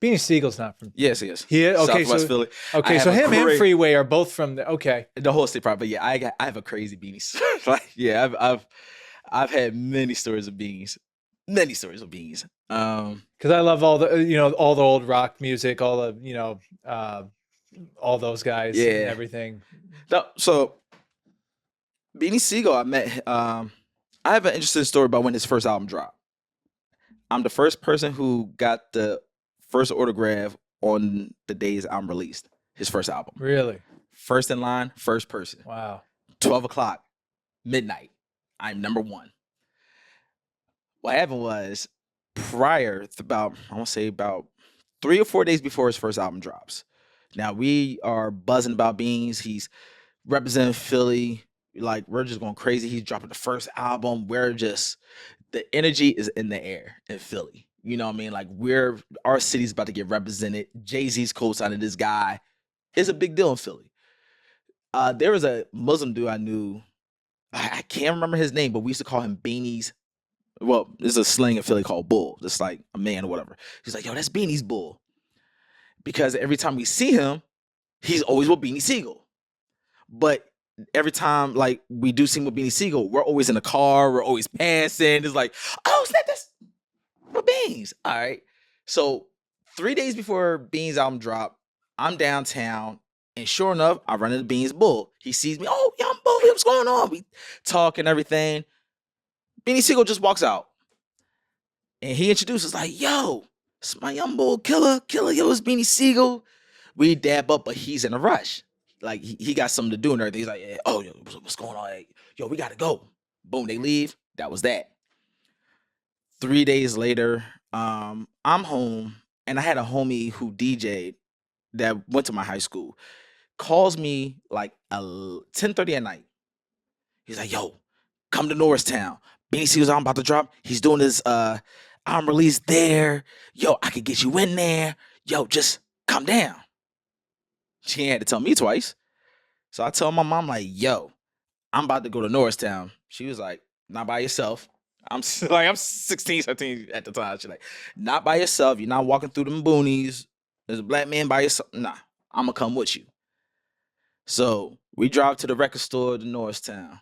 Beanie Siegel's not from. Yes, he is. Okay, Southwest Philly. Okay, so him and Freeway are both from the. Okay, the whole state probably. Yeah, I have a crazy Beanie story. I've had many stories of beans. Many stories of beans. Because I love all the all the old rock music, all the all those guys and everything. No, so Beanie Siegel, I met. I have an interesting story about when his first album dropped. I'm the first person who got the first autograph on the day his album released. His first album. Really? First in line, first person. Wow. 12 o'clock, midnight. I'm number one. What happened was prior to about 3 or 4 days before his first album drops. Now we are buzzing about Beans. He's representing Philly. Like, we're just going crazy. He's dropping the first album. The energy is in the air in Philly. You know what I mean? Like, our city's about to get represented. Jay-Z's co-signing this guy. It's a big deal in Philly. There was a Muslim dude I knew. I can't remember his name, but we used to call him Beanie's. Well, there's a slang in Philly called bull. Just like a man or whatever. He's like, yo, that's Beanie's bull. Because every time we see him, he's always with Beanie Siegel. But every time, like, we do see him with Beanie Siegel, we're always in the car. We're always passing. It's like, oh, snap, that's with Beans. All right. So 3 days before Beans' album dropped, I'm downtown. And sure enough, I run into Beans' bull. He sees me. Oh, young bull, what's going on? We talk and everything. Beanie Siegel just walks out. And he introduces like, yo, it's my young bull, killer, yo, it's Beanie Siegel. We dab up, but he's in a rush. Like, he got something to do and everything. He's like, yeah, oh, yo, what's going on? Hey, yo, we got to go. Boom, they leave. That was that. 3 days later, I'm home, and I had a homie who DJ'd that went to my high school. Calls me like 10:30 at night. He's like, yo, come to Norristown. Beanie Siegel's album about to drop. He's doing his album release there. Yo, I could get you in there. Yo, just come down. She ain't had to tell me twice. So I told my mom, like, yo, I'm about to go to Norristown. She was like, not by yourself. I'm 16, 17 at the time. She's like, not by yourself. You're not walking through them boonies. There's a black man by yourself. Nah, I'm going to come with you. So we drive to the record store to Norristown.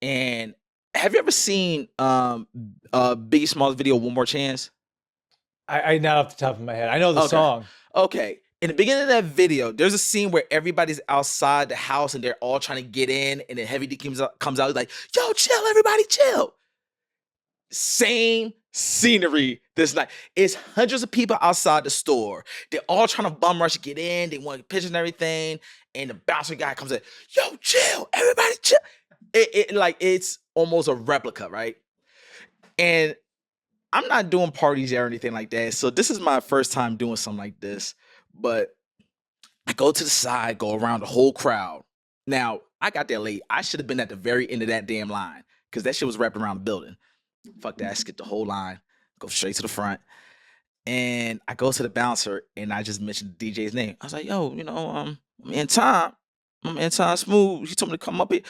And have you ever seen Biggie Smalls' video, One More Chance? I not off the top of my head. I know the song. Okay. In the beginning of that video, there's a scene where everybody's outside the house and they're all trying to get in, and then Heavy D comes out, he's like, yo, chill, everybody chill. Same scenery this night. It's hundreds of people outside the store. They're all trying to bum rush to get in. They want pictures and everything. And the bouncer guy comes in, yo, chill, everybody chill. It's almost a replica, right? And I'm not doing parties or anything like that. So this is my first time doing something like this. But I go to the side, go around the whole crowd. Now, I got there late. I should have been at the very end of that damn line because that shit was wrapped around the building. Fuck that. I skip the whole line, go straight to the front. And I go to the bouncer and I just mentioned the DJ's name. I was like, yo, I'm in time. I'm in time smooth. He told me to come up here.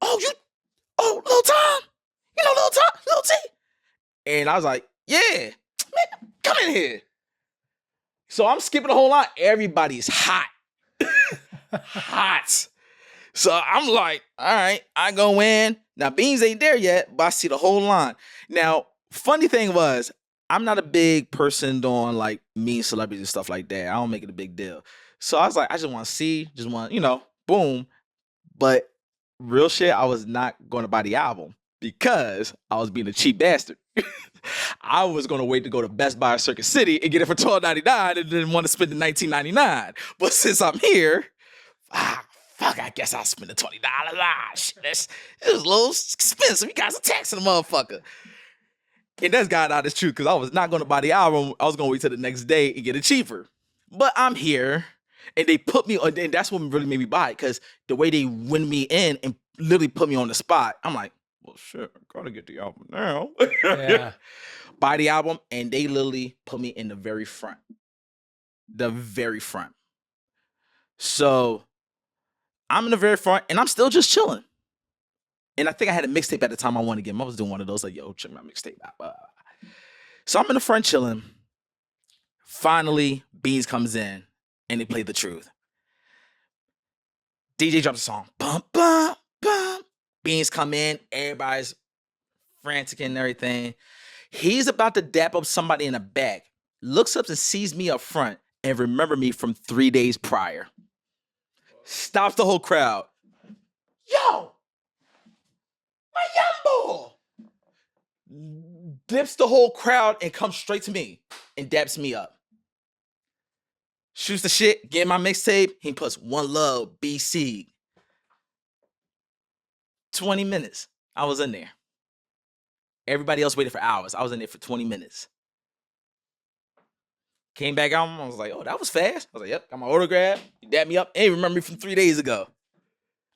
Oh, Lil Tom? You know, Lil T. And I was like, yeah, man, come in here. So I'm skipping the whole line. Everybody's hot. Hot. So I'm like, all right, I go in. Now, Beans ain't there yet, but I see the whole line. Now, funny thing was, I'm not a big person on like mean celebrities and stuff like that. I don't make it a big deal. So I was like, I just want to see, just want, boom. But real shit, I was not going to buy the album because I was being a cheap bastard. I was going to wait to go to Best Buy or Circuit City and get it for $12.99 and didn't want to spend the $19.99. But since I'm here, fuck, I guess I'll spend the $20. Shit, it was a little expensive. You guys are taxing the motherfucker. And that's God honest truth, because I was not going to buy the album. I was going to wait till the next day and get it cheaper. But I'm here, and they put me on, and that's what really made me buy it, because the way they win me in and literally put me on the spot, I'm like, well, shit, I gotta get the album now. Yeah. Buy the album, and they literally put me in the very front. The very front. So I'm in the very front, and I'm still just chilling. And I think I had a mixtape at the time I wanted to get him. I was doing one of those, like, yo, check my mixtape out. So I'm in the front chilling. Finally, Beans comes in, and they play The Truth. DJ drops a song. Bum, bum, bum. Beans come in. Everybody's frantic and everything. He's about to dap up somebody in the back. Looks up and sees me up front and remember me from 3 days prior. Stops the whole crowd. Yo! My young boy! Dips the whole crowd and comes straight to me and daps me up. Shoots the shit, get my mixtape. He puts One Love, BC. 20 minutes. I was in there. Everybody else waited for hours. I was in there for 20 minutes. Came back out. I was like, oh, that was fast. I was like, yep, got my autograph. You dapped me up. Hey, remember me from 3 days ago.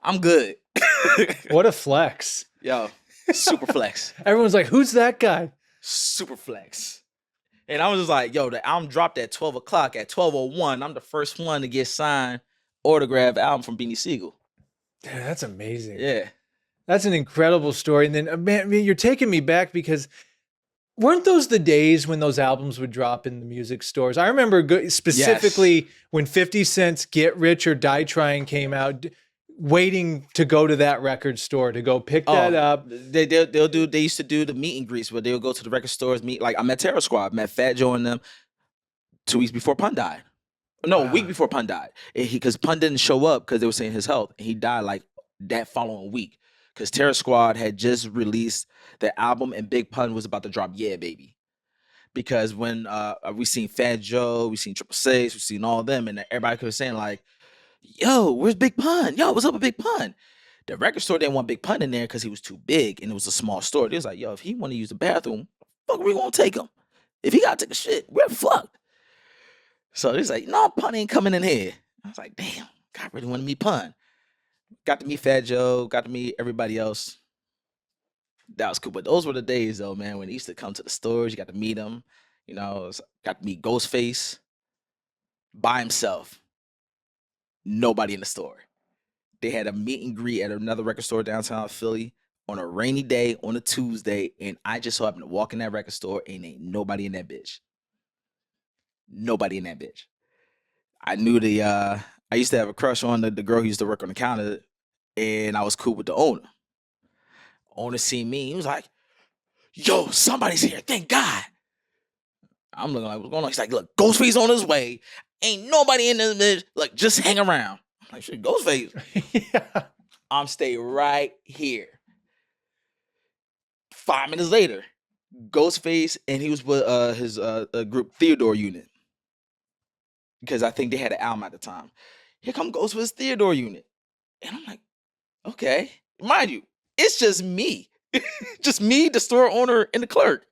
I'm good. What a flex. Yo, super flex. Everyone's like, who's that guy? Super flex. And I was just like, yo, the album dropped at 12 o'clock. At 12:01, I'm the first one to get signed autograph album from Beanie Siegel. Dude, that's amazing. Yeah. That's an incredible story. And then, man, you're taking me back because weren't those the days when those albums would drop in the music stores? I remember specifically when 50 Cent's Get Rich or Die Trying came out, waiting to go to that record store to go pick that up. They used to do the meet and greets where they would go to the record stores, meet. Like I met Terror Squad, met Fat Joe and them 2 weeks before Pun died. No, a week before Pun died. Because Pun didn't show up because they were saying his health. And he died like that following week. Because Terror Squad had just released the album and Big Pun was about to drop Yeah Baby. Because when we seen Fat Joe, we seen Triple Six, we seen all of them, and everybody was saying like, yo, where's Big Pun? Yo, what's up with Big Pun? The record store didn't want Big Pun in there because he was too big and it was a small store. They was like, yo, if he want to use the bathroom, fuck, we gonna take him. If he gotta take a shit, we're fucked. So he's like, no, Pun ain't coming in here. I was like, damn, God really want to meet Pun. Got to meet Fat Joe, got to meet everybody else. That was cool. But those were the days though, man, when he used to come to the stores, you got to meet him. You know, got to meet Ghostface by himself. Nobody in the store. They had a meet and greet at another record store downtown Philly on a rainy day on a Tuesday, and I just so happened to walk in that record store and ain't nobody in that bitch. Nobody in that bitch. I knew I used to have a crush on the girl who used to work on the counter, and I was cool with the owner. Owner seen me, he was like, yo, somebody's here, thank God. I'm looking like, what's going on? He's like, look, Ghostface on his way. Ain't nobody in this bitch. Like, just hang around. I'm like, shit, Ghostface. Yeah. I'm stay right here. 5 minutes later, Ghostface, and he was with his group Theodore Unit. Because I think they had an album at the time. Here come Ghostface Theodore Unit. And I'm like, okay. Mind you, it's just me. Just me, the store owner, and the clerk.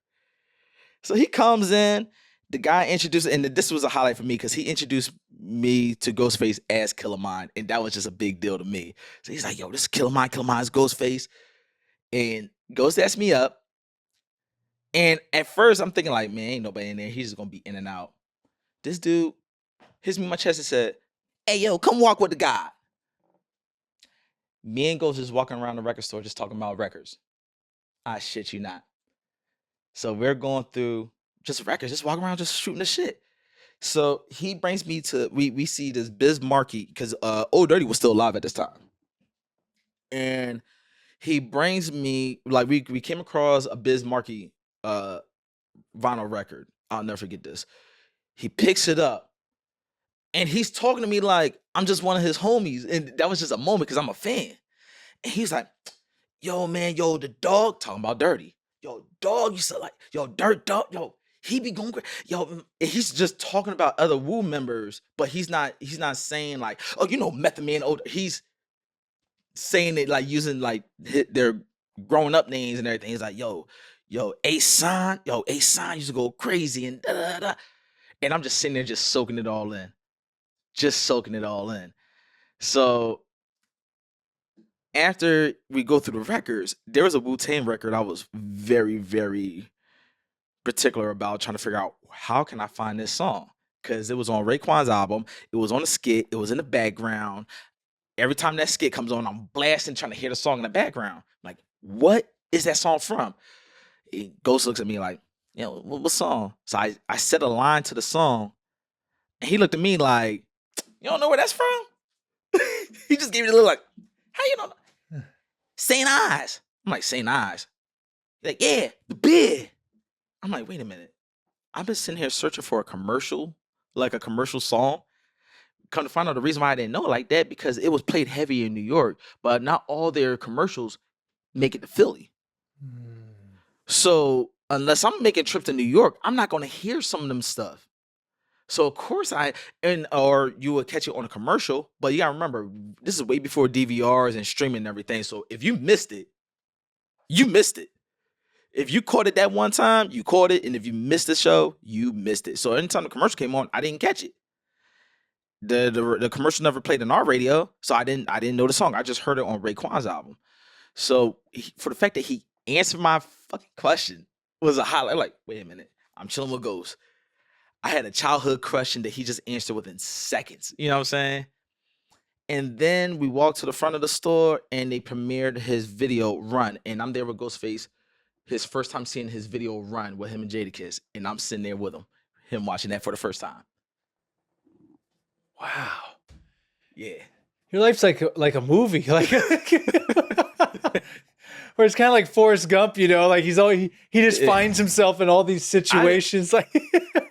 So he comes in, the guy introduced, and this was a highlight for me because he introduced me to Ghostface as Killamind, and that was just a big deal to me. So he's like, yo, this is Killamind's Ghostface. And Ghost asked me up. And at first, I'm thinking like, man, ain't nobody in there. He's just going to be in and out. This dude hits me in my chest and said, hey, yo, come walk with the guy. Me and Ghost just walking around the record store just talking about records. I shit you not. So we're going through just records, just walking around, just shooting the shit. So he brings me to we see this Biz Markie because Old Dirty was still alive at this time, and he brings me like we came across a Biz Markie vinyl record. I'll never forget this. He picks it up and he's talking to me like I'm just one of his homies, and that was just a moment because I'm a fan. And he's like, "Yo, man, yo, the dog talking about Dirty. Yo, dog used to like, yo, Dirt Dog, yo, he be going, yo." And he's just talking about other Wu members, but he's not saying like, oh, you know, Method Man, older. He's saying it like using like their growing up names and everything. He's like, yo, A-Son used to go crazy and da da da. And I'm just sitting there just soaking it all in. Just soaking it all in. So after we go through the records, there was a Wu-Tang record I was very, very particular about trying to figure out how can I find this song? Because it was on Raekwon's album. It was on a skit. It was in the background. Every time that skit comes on, I'm blasting, trying to hear the song in the background. I'm like, what is that song from? Ghost looks at me like, what song? So I said a line to the song, and he looked at me like, you don't know where that's from? He just gave me a little like, how you know? St. Eyes. I'm like, St. Eyes. He's like, yeah, the bid. I'm like, wait a minute. I've been sitting here searching for a commercial, like a commercial song. Come to find out the reason why I didn't know it like that, because it was played heavy in New York, but not all their commercials make it to Philly. So unless I'm making a trip to New York, I'm not going to hear some of them stuff. So of course or you would catch it on a commercial, but you gotta remember, this is way before DVRs and streaming and everything. So if you missed it, you missed it. If you caught it that one time, you caught it, and if you missed the show, you missed it. So anytime the commercial came on, I didn't catch it. The commercial never played on our radio, so I didn't know the song. I just heard it on Raekwon's album. So for the fact that he answered my fucking question was a highlight. Like, wait a minute, I'm chilling with Ghost. I had a childhood question that he just answered within seconds. You know what I'm saying? And then we walked to the front of the store and they premiered his video Run. And I'm there with Ghostface, his first time seeing his video Run with him and Jadakiss. And I'm sitting there with him watching that for the first time. Wow. Yeah. Your life's like a movie. Like where it's kind of like Forrest Gump, you know, like he just finds himself in all these situations. Like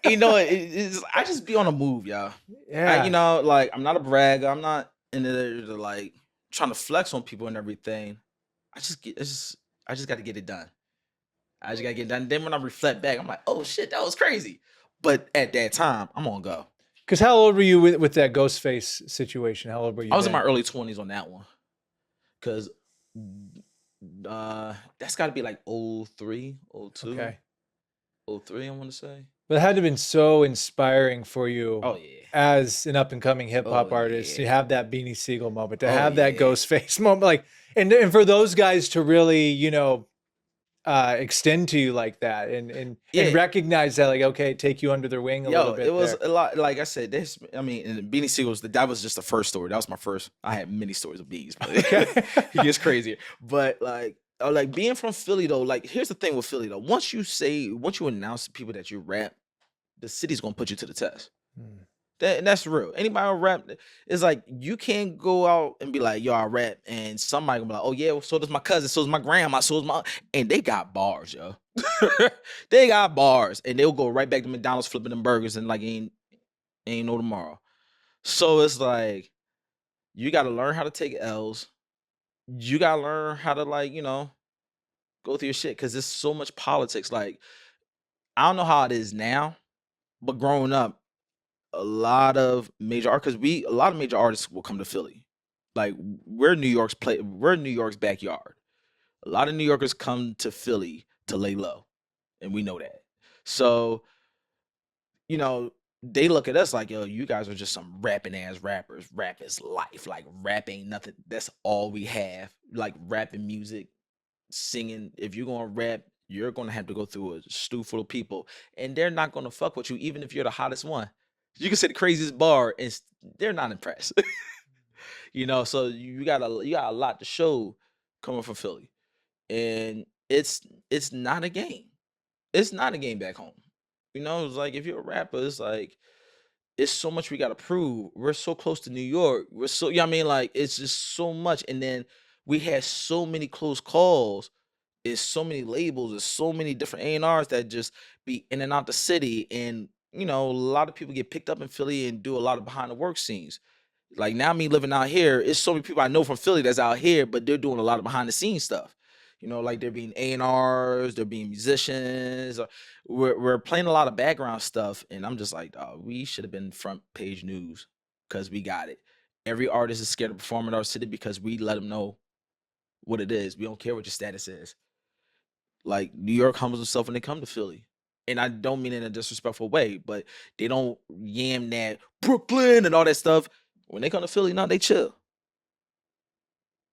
you know, I just be on a move, y'all. Yeah. You know, like I'm not a bragger. I'm not in there to like trying to flex on people and everything. I just got to get it done. I just got to get it done. Then when I reflect back, I'm like, oh shit, that was crazy. But at that time, I'm gonna go. Because how old were you with that Ghostface situation? How old were you? I was in my early 20s on that one. Because that's got to be like 03, 02. Okay. 03, I want to say. But it had to have been so inspiring for you. Oh, yeah. As an up and coming hip hop artist, to have that Beanie Siegel moment, to have that Ghostface moment, like, and for those guys to really, you know, extend to you like that, and recognize that, like, okay, take you under their wing a little bit. It was a lot. Like I said, and Beanie Siegel's that was just the first story. That was my first. I had many stories of Beanies, but he gets crazier. But like being from Philly though, like here's the thing with Philly though. Once you announce to people that you rap, the city's gonna put you to the test. That's real. Anybody who rap, it's like you can't go out and be like, yo, I rap, and somebody gonna be like, oh yeah, well, so does my cousin, so does my grandma, so does my, and they got bars, yo. They got bars, and they'll go right back to McDonald's flipping them burgers and like ain't no tomorrow. So it's like you gotta learn how to take L's. You gotta learn how to like, you know, go through your shit because there's so much politics. Like, I don't know how it is now, but growing up, a lot of major artists will come to Philly. Like we're New York's backyard. A lot of New Yorkers come to Philly to lay low, and we know that. So, you know, they look at us like, yo, you guys are just some rapping ass rappers. Rap is life. Like rap ain't nothing. That's all we have. Like rapping music, singing. If you're gonna rap, you're gonna have to go through a stew full of people, and they're not gonna fuck with you, even if you're the hottest one. You can say the craziest bar, and they're not impressed. You know, so you got a lot to show coming from Philly, and it's not a game. It's not a game back home. You know, it's like if you're a rapper, it's like it's so much we gotta prove. We're so close to New York. We're so, you know what I mean? Like it's just so much. And then we had so many close calls. It's so many labels. There's so many different A&Rs that just be in and out the city. And, you know, a lot of people get picked up in Philly and do a lot of behind the work scenes. Like now me living out here, it's so many people I know from Philly that's out here, but they're doing a lot of behind the scenes stuff. You know, like they're being A&Rs, they're being musicians. We're playing a lot of background stuff, and I'm just like, we should have been front page news because we got it. Every artist is scared to perform in our city because we let them know what it is. We don't care what your status is. Like New York humbles themselves when they come to Philly. And I don't mean in a disrespectful way, but they don't yam that Brooklyn and all that stuff. When they come to Philly, no, they chill.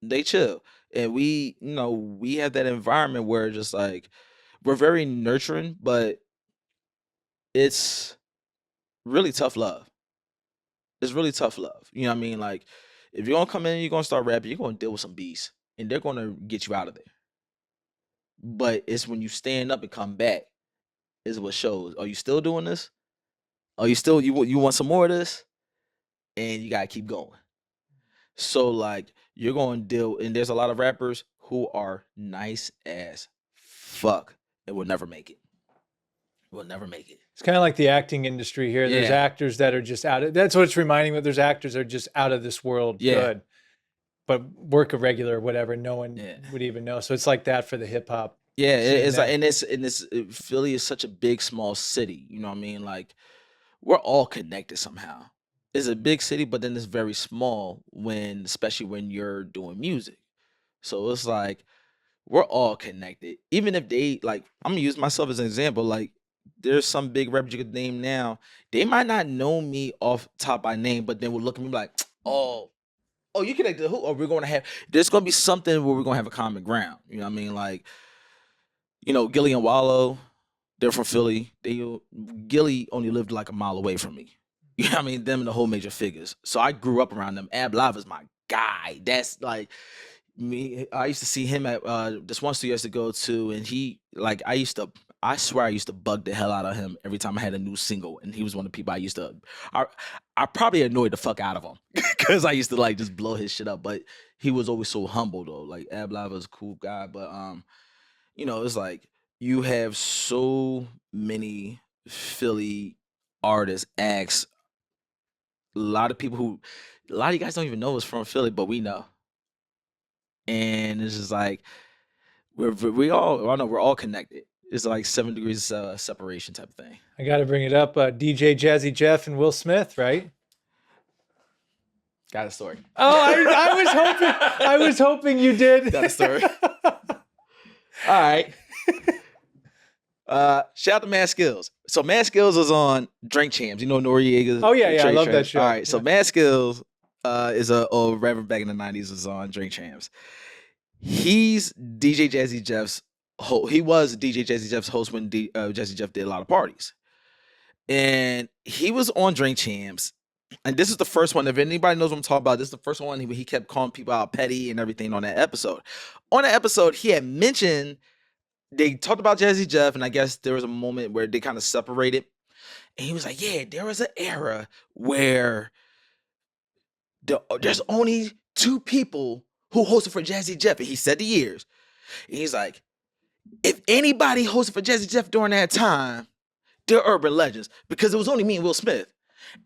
They chill. And we, you know, we have that environment where just like we're very nurturing, but it's really tough love. It's really tough love. You know what I mean? Like if you're gonna come in, you're gonna start rapping, you're gonna deal with some beasts. And they're gonna get you out of there. But it's when you stand up and come back is what shows. Are you still doing this? Are you still you want some more of this? And you gotta keep going. So like you're going to deal, and there's a lot of rappers who are nice as fuck and will never make it. Will never make it. It's kind of like the acting industry here. There's Yeah. actors that are just out of, that's what it's reminding me of. There's actors that are just out of this world Yeah. good, but work a regular or whatever, no one Yeah. would even know. So it's like that for the hip hop. Yeah, Seeing it's like, that. and it's Philly is such a big small city. You know what I mean? Like we're all connected somehow. It's a big city, but then it's very small when, especially when you're doing music. So it's like we're all connected. Even if they like, I'm gonna use myself as an example. Like, there's some big rappers you could name now. They might not know me off top by name, but then will look at me like, oh, you connected to who? Or we're gonna have. There's gonna be something where we're gonna have a common ground. You know what I mean? Like, you know, Gilly and Wallow, they're from Philly. Gilly only lived like a mile away from me. You know what I mean? Them and the whole major figures. So I grew up around them. Ab Live is my guy. That's like me. I used to see him at this one studio I used to go to, and he like I swear I used to bug the hell out of him every time I had a new single, and he was one of the people I probably annoyed the fuck out of him because I used to like just blow his shit up. But he was always so humble though. Like Ab Live was a cool guy, but you know, it's like you have so many Philly artists, acts, a lot of people who a lot of you guys don't even know is from Philly, but we know. And it's just like I know we're all connected. It's like 7 degrees separation type of thing. I got to bring it up. DJ Jazzy Jeff and Will Smith, right? Got a story. Oh, I was hoping you did. Got a story. All right. Shout out to Mad Skills. So Mad Skills is on Drink Champs. You know Noriega's. Oh yeah, I love that Champs. show. All right. So Mad Skills is a old rapper back in the 90s was on Drink Champs. He's DJ Jazzy Jeff's he was DJ Jazzy Jeff's host when Jazzy Jeff did a lot of parties. And he was on Drink Champs. And this is the first one. If anybody knows what I'm talking about, this is the first one he kept calling people out petty and everything on that episode. On that episode, he had mentioned they talked about Jazzy Jeff, and I guess there was a moment where they kind of separated. And he was like, yeah, there was an era where there's only two people who hosted for Jazzy Jeff. And he said the years. And he's like, if anybody hosted for Jazzy Jeff during that time, they're urban legends. Because it was only me and Will Smith.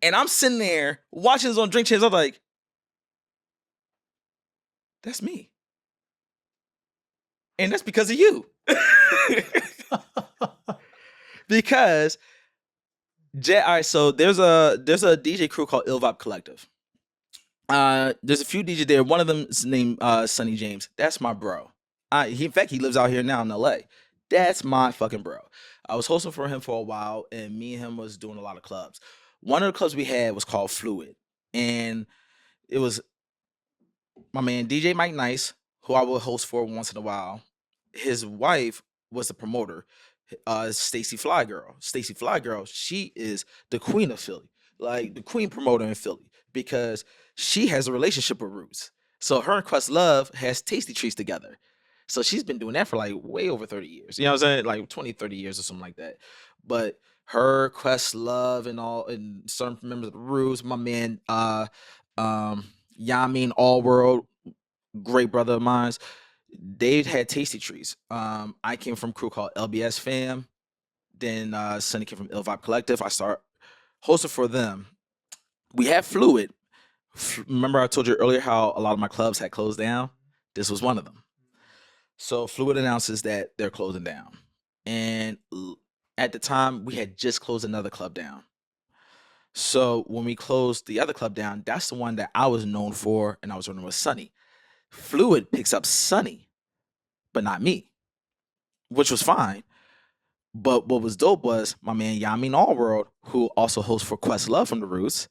And I'm sitting there watching this on Drink Champs. I'm like, that's me. And that's because of you. Because all right, so there's a DJ crew called Ill Vibe Collective. There's a few DJs there. One of them is named Sonny James. That's my bro. In fact, he lives out here now in LA. That's my fucking bro. I was hosting for him for a while, and me and him was doing a lot of clubs. One of the clubs we had was called Fluid, and it was my man DJ Mike Nice, who I would host for once in a while. His wife was the promoter, Stacy Flygirl. Stacy Flygirl, she is the queen of Philly, like the queen promoter in Philly, because she has a relationship with Roots. So her and Questlove has Tasty Treats together. So she's been doing that for like way over 30 years. You know what I'm saying? Like 20, 30 years or something like that. But her, Questlove, and all, and certain members of the Ruse, my man, Yamin All World, great brother of mine. They had tasty trees. I came from a crew called LBS Fam. Then Sonny came from Ill Vibe Collective. I start hosting for them. We had Fluid. Remember I told you earlier how a lot of my clubs had closed down? This was one of them. So Fluid announces that they're closing down. And at the time, we had just closed another club down. So when we closed the other club down, that's the one that I was known for, and I was running with Sonny. Fluid picks up Sonny, but not me, which was fine. But what was dope was my man Yamin Allworld, who also hosts for Questlove from the Roots,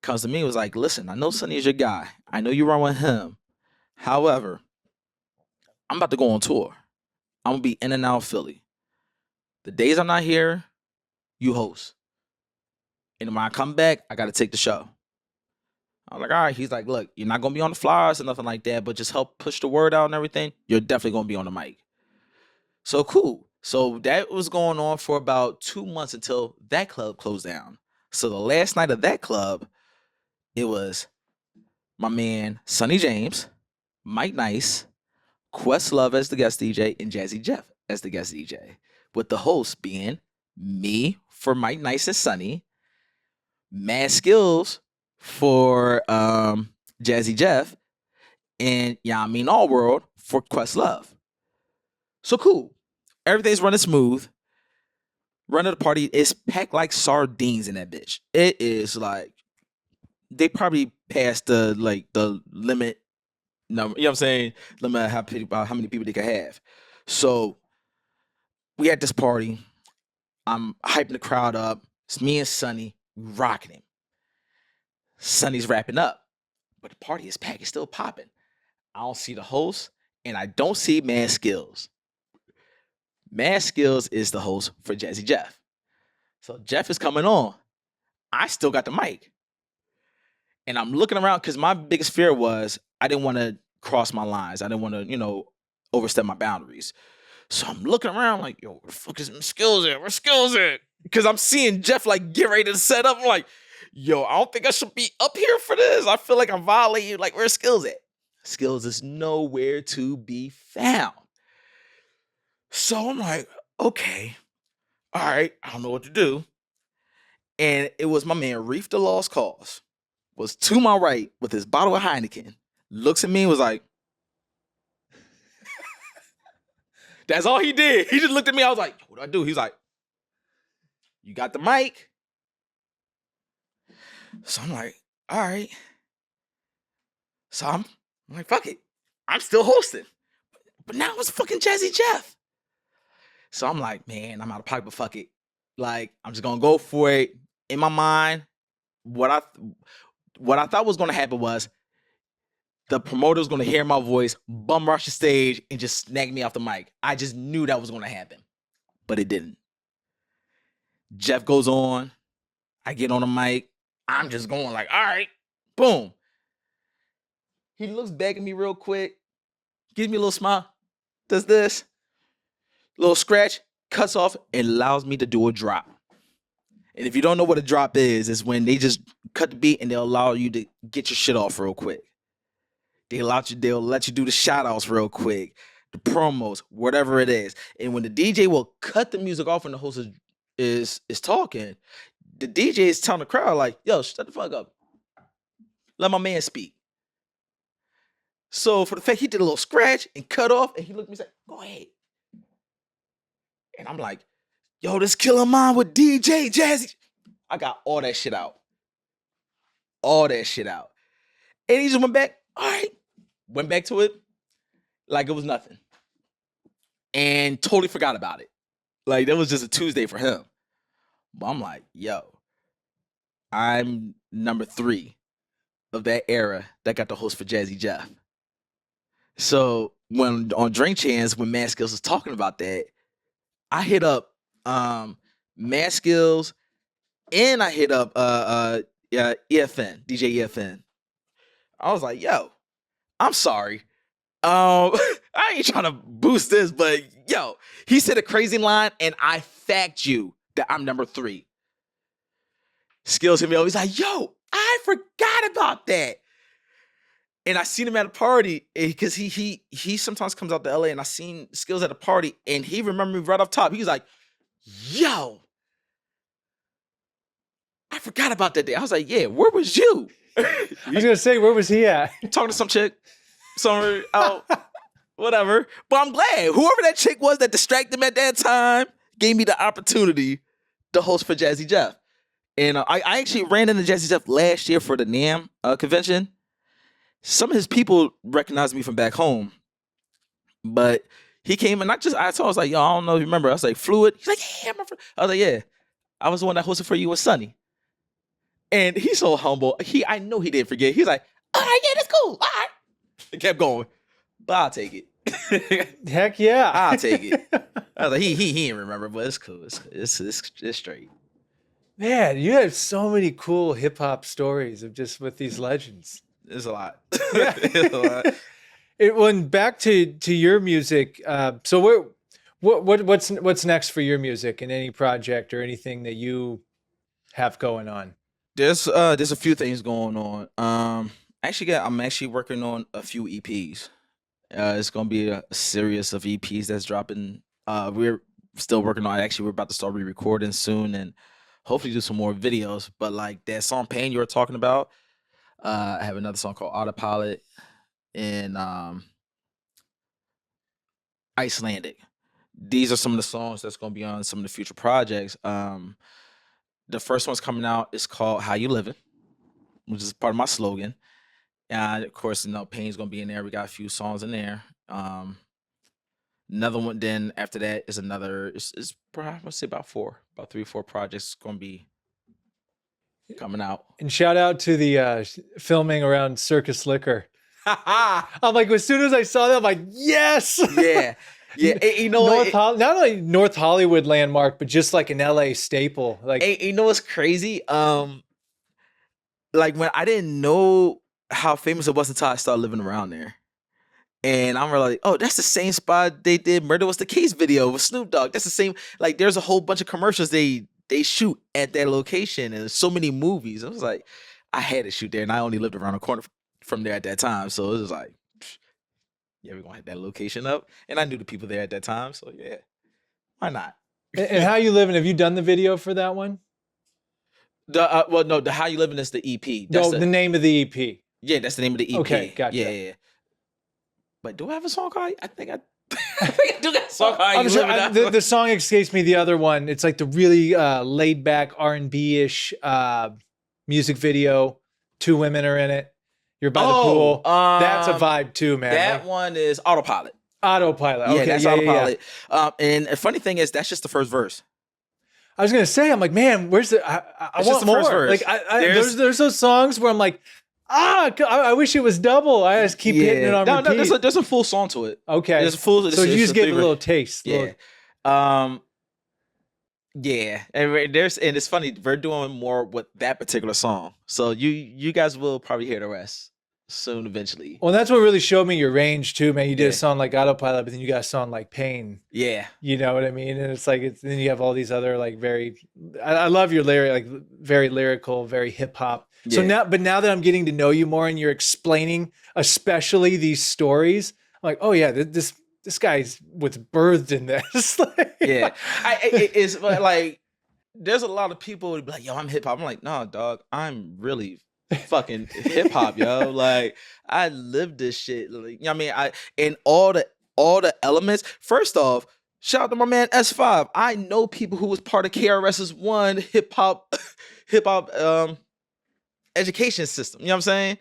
comes to me and was like, listen, I know Sonny is your guy. I know you run with him. However, I'm about to go on tour. I'm going to be in and out of Philly. The days I'm not here, you host. And when I come back, I got to take the show. I'm like, all right. He's like, look, you're not going to be on the flyers or nothing like that, but just help push the word out and everything. You're definitely going to be on the mic. So cool. So that was going on for about 2 months until that club closed down. So the last night of that club, it was my man Sonny James, Mike Nice, Questlove as the guest DJ, and Jazzy Jeff as the guest DJ. With the host being me for Mike Nice and Sonny, Mad Skills for Jazzy Jeff, and Yamin Allworld for Questlove. So cool. Everything's running smooth. Running the party is packed like sardines in that bitch. It is like they probably passed the limit number. You know what I'm saying? Limit of how many people they could have. So we at this party. I'm hyping the crowd up. It's me and Sonny rocking him. Sonny's wrapping up, but the party is packed. It's still popping. I don't see the host, and I don't see Mad Skills. Mad Skills is the host for Jazzy Jeff. So Jeff is coming on. I still got the mic. And I'm looking around because my biggest fear was I didn't want to cross my lines. I didn't want to, overstep my boundaries. So I'm looking around like, yo, where the fuck is Skills at? Where Skills at? Because I'm seeing Jeff like get ready to set up. I'm like, yo, I don't think I should be up here for this. I feel like I'm violating. Like, where's Skills at? Skills is nowhere to be found. So I'm like, okay, all right, I don't know what to do. And it was my man Reef the Lost Cause was to my right with his bottle of Heineken, looks at me and was like, that's all he did. He just looked at me. I was like, what do I do? He's like, you got the mic? So I'm like, all right. So I'm like, fuck it. I'm still hosting. But now it's fucking Jazzy Jeff. So I'm like, man, I'm out of pocket, but fuck it. Like, I'm just gonna go for it. In my mind, what I thought was gonna happen was the promoter was gonna hear my voice, bum rush the stage, and just snag me off the mic. I just knew that was gonna happen. But it didn't. Jeff goes on. I get on the mic. I'm just going like, all right, boom. He looks back at me real quick, gives me a little smile, does this, little scratch, cuts off, and allows me to do a drop. And if you don't know what a drop is when they just cut the beat and they'll allow you to get your shit off real quick. They'll let you do the shout outs real quick, the promos, whatever it is. And when the DJ will cut the music off when the host is talking, the DJ is telling the crowd like, yo, shut the fuck up. Let my man speak. So for the fact he did a little scratch and cut off, and he looked at me and said, go ahead. And I'm like, yo, this Killamind with DJ Jazzy. I got all that shit out. All that shit out. And he just went back, all right. Went back to it like it was nothing. And totally forgot about it. Like, that was just a Tuesday for him. But I'm like, yo, I'm number 3 of that era that got the host for Jazzy Jeff. So when on Drink Chance, when Mad Skills was talking about that, I hit up Mad Skills and I hit up EFN, DJ EFN. I was like, yo, I'm sorry. I ain't trying to boost this, but yo, he said a crazy line, and I fact you that I'm number 3. Skills hit me over. He's like, yo, I forgot about that. And I seen him at a party because he sometimes comes out to LA, and I seen Skills at a party, and he remembered me right off top. He was like, yo, I forgot about that day. I was like, yeah, where was you? I was gonna say, where was he at? Talking to some chick, somewhere out, whatever. But I'm glad whoever that chick was that distracted him at that time gave me the opportunity to host for Jazzy Jeff. And I actually ran into Jazzy Jeff last year for the NAMM convention. Some of his people recognized me from back home, but he came and I told him, I was like, yo, I don't know if you remember. I was like, Fluid. He's like, yeah, I remember. I was like, yeah, I was the one that hosted for you with Sonny. And he's so humble. I know he didn't forget. He's like, all right, yeah, that's cool. All right. It kept going. But I'll take it. Heck yeah. I'll take it. I was like, he didn't remember, but it's cool. It's straight. Man, you have so many cool hip hop stories of just with these legends. It's a lot. Yeah. It's a lot. It went back to your music. So what's next for your music and any project or anything that you have going on? There's a few things going on. I'm actually working on a few EPs. It's gonna be a series of EPs that's dropping. We're still working on it. Actually, we're about to start re-recording soon and hopefully do some more videos. But like that song Pain you were talking about, I have another song called Autopilot and Icelandic. These are some of the songs that's gonna be on some of the future projects. The first one's coming out. It's called How You Living, which is part of my slogan. And of course, Pain's gonna be in there. We got a few songs in there. Another one. Then after that is another. It's perhaps I'll say about 3 or 4 projects gonna be coming out. And shout out to the filming around Circus Liquor. I'm like, as soon as I saw that, I'm like, yes. Yeah. Yeah, you know, not only North Hollywood landmark, but just like an LA staple. Like, you know what's crazy? Like when I didn't know how famous it was until I started living around there, and I'm like, oh, that's the same spot they did "Murder Was the Case" video with Snoop Dogg. That's the same. Like, there's a whole bunch of commercials they shoot at that location, and there's so many movies. I was like, I had to shoot there, and I only lived around the corner from there at that time, so it was like, yeah, we're gonna have that location up. And I knew the people there at that time, so yeah, why not? and How You Living? Have you done the video for that one? The How You Living is the EP. That's the name of the EP. Yeah, that's the name of the EP. Okay, gotcha. Yeah. But do I have a song called? I think I do got a song called. I'm sure the song escapes me. The other one, it's like the really laid back R&B-ish music video. 2 women are in it. You're by the pool. That's a vibe too, man. That one is Autopilot. Autopilot. Okay, Yeah, that's Autopilot. Yeah. And the funny thing is, that's just the first verse. I was gonna say, I'm like, man, where's the? I want more. Verse. Like, there's those songs where I'm like, I wish it was double. I just keep hitting it on repeat. No, there's a full song to it. Okay, there's a full. So you just gave a little taste. Yeah. Yeah, and it's funny. We're doing more with that particular song, so you guys will probably hear the rest soon, eventually. Well, that's what really showed me your range too, man. You did a song like Autopilot, but then you got a song like Pain. Yeah, you know what I mean. And it's like then you have all these other like very. I love your lyric, like very lyrical, very hip hop. So now that I'm getting to know you more, and you're explaining, especially these stories, I'm like, oh yeah, this guy's what's birthed in this. Yeah, it's like there's a lot of people who be like, yo, I'm hip hop. I'm like, no, dog, I'm really fucking hip hop, yo. Like, I live this shit. Like, you know what I mean? And all the elements. First off, shout out to my man S5. I know people who was part of KRS's one hip hop education system. You know what I'm saying?